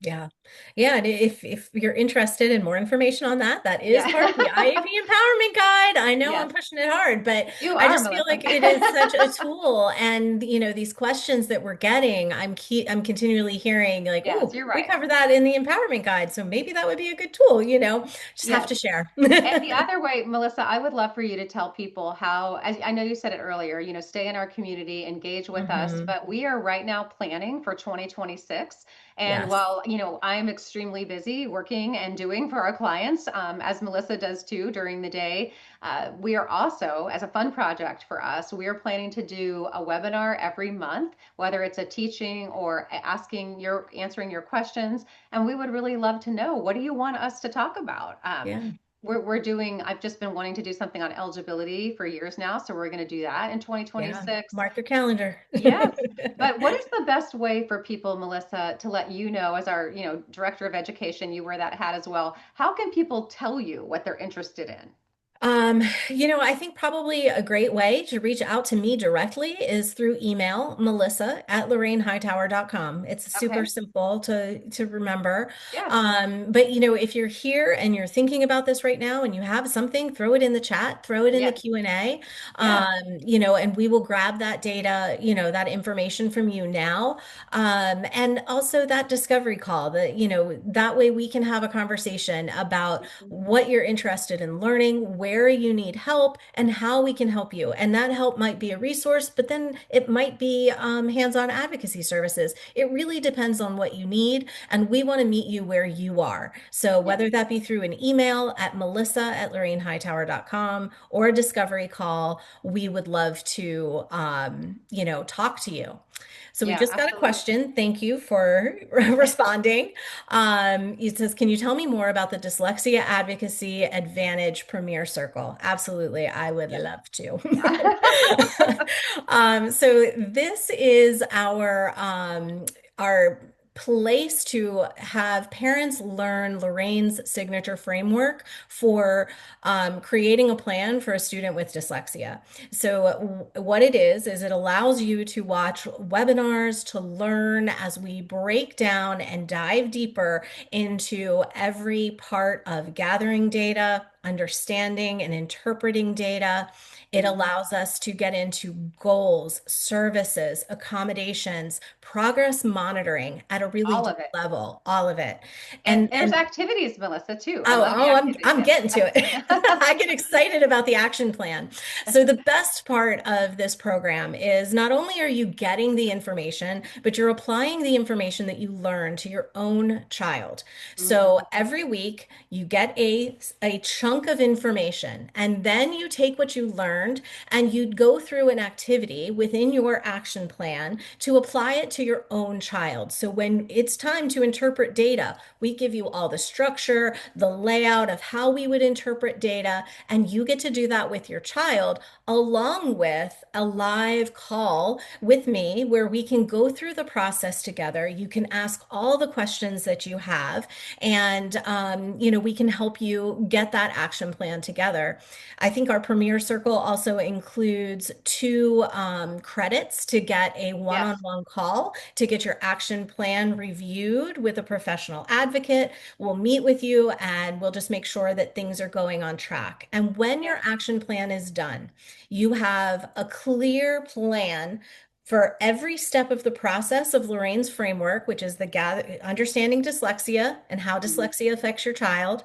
Yeah. Yeah. And if you're interested in more information on that, that is Yeah. part of the IEP Empowerment Guide. I know I'm Yes, pushing it hard, but you I are, just feel Melissa. like it is such a tool. And these questions that we're getting, I'm continually hearing like, Yes, oh, you're we right. cover that in the Empowerment Guide. So maybe that would be a good tool. Just have Yes. to share. And the other way, Melissa, I would love for you to tell people how, as I know you said it earlier, stay in our community, engage with us, Hmm. but we are right now planning for 2026. And Yes. while, I'm extremely busy working and doing for our clients, as Melissa does too during the day, we are also, as a fun project for us, we are planning to do a webinar every month, whether it's a teaching or answering your questions. And we would really love to know, what do you want us to talk about? Yeah. I've just been wanting to do something on eligibility for years now, so we're going to do that in Yeah. 2026. Mark your calendar. Yes. But what is the best way for people, Melissa, to let you know, as our, director of education, you wear that hat as well. How can people tell you what they're interested in? I think probably a great way to reach out to me directly is through email, melissa@lorrainehightower.com. It's super Okay. simple to remember. Yes. But if you're here and you're thinking about this right now and you have something, throw it in the chat, throw it in the Yes. Q&A. Yes. And we will grab that data, that information from you now. And also that discovery call that way we can have a conversation about Mhm. what you're interested in learning, where you need help, and how we can help you. And that help might be a resource, but then it might be hands-on advocacy services. It really depends on what you need, and we want to meet you where you are. So Yes. whether that be through an email at melissa@lorrainehightower.com or a discovery call, we would love to, talk to you. So we Yeah, just got a absolutely. question. Thank you for responding. It says, can you tell me more about the Dyslexia Advocacy Advantage Premier Circle? Absolutely, I would Yeah. love to. Yeah. So this is our place to have parents learn Lorraine's signature framework for creating a plan for a student with dyslexia. So what it is it allows you to watch webinars to learn as we break down and dive deeper into every part of gathering data, understanding and interpreting data. It Mhm. allows us to get into goals, services, accommodations, progress monitoring at a really All deep of it. level, all of it. And And there's and activities, Melissa, too. I Oh, love the oh, I'm activities. getting to it. I get excited about the action plan. So the best part of this program is not only are you getting the information, but you're applying the information that you learn to your own child. So Mhm. every week you get a chunk of information, and then you take what you learned and you go through an activity within your action plan to apply it to your own child. So when it's time to interpret data, we give you all the structure, the layout of how we would interpret data, and you get to do that with your child, along with a live call with me where we can go through the process together. You can ask all the questions that you have, and we can help you get that action plan together. I think our Premier Circle also includes two credits to get a Yes. one-on-one call to get your action plan reviewed with a professional advocate. We'll meet with you and we'll just make sure that things are going on track. And when your Yes. action plan is done, you have a clear plan for every step of the process of Lorraine's framework, which is understanding dyslexia and how Mhm. dyslexia affects your child,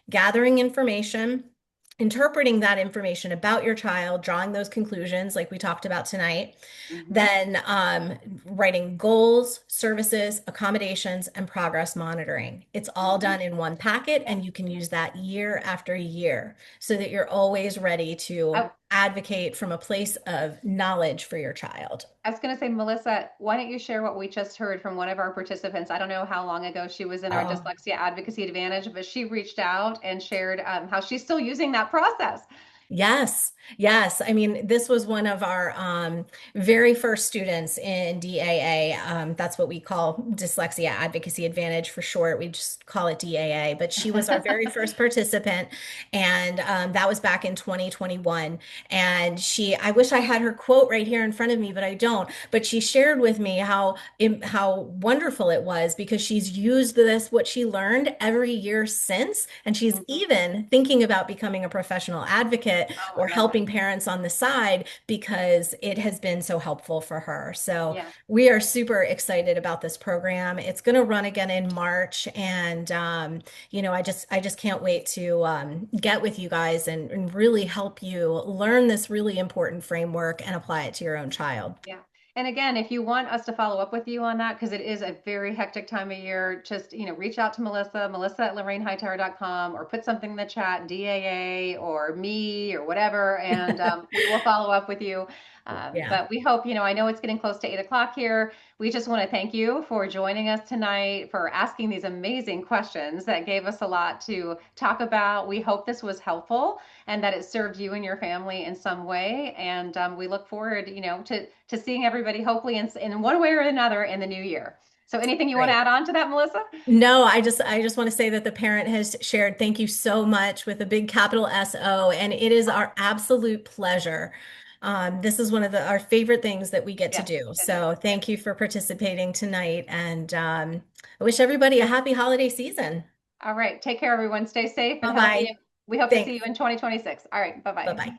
gathering information, interpreting that information about your child, drawing those conclusions like we talked about tonight, Mhm. then writing goals, services, accommodations, and progress monitoring. It's all Mhm. done in one packet, Yes. and you can use that year after year so that you're always ready to I, advocate from a place of knowledge for your child. I was going to say, Melissa, why don't you share what we just heard from one of our participants? I don't know how long ago she was in our Oh, Dyslexia Advocacy Advantage, but she reached out and shared how she's still using that process. Yes, yes. I mean, this was one of our very first students in DAA. That's what we call Dyslexia Advocacy Advantage for short. We just call it DAA. But she was our very first participant, and that was back in 2021. And I wish I had her quote right here in front of me, but I don't. But she shared with me how wonderful it was because she's used what she learned every year since, and she's Mhm. even thinking about becoming a professional advocate Oh, I or love that. helping parents on the side because it has been so helpful for her. So Yeah. we are super excited about this program. It's going to run again in March, and I just can't wait to get with you guys and really help you learn this really important framework and apply it to your own child. Yeah. And again, if you want us to follow up with you on that, because it is a very hectic time of year, just, reach out to Melissa at LorraineHightower.com, or put something in the chat, DAA or me or whatever, and we will follow up with you. Yeah. But we hope, I know it's getting close to 8 o'clock here. We just want to thank you for joining us tonight, for asking these amazing questions that gave us a lot to talk about. We hope this was helpful and that it served you and your family in some way. And we look forward, to seeing everybody hopefully in one way or another in the new year. So anything you want to Great. add on to that, Melissa? No, I just want to say that the parent has shared thank you so much with a big capital SO, and it is our absolute pleasure. This is one of our favorite things that we get to Yes, do. it is. So Yeah. thank you for participating tonight, and I wish everybody a happy holiday season. All right. Take care, everyone. Stay safe and Bye-bye. healthy. We hope to see you Thanks. in 2026. All right. Bye bye. Bye-bye.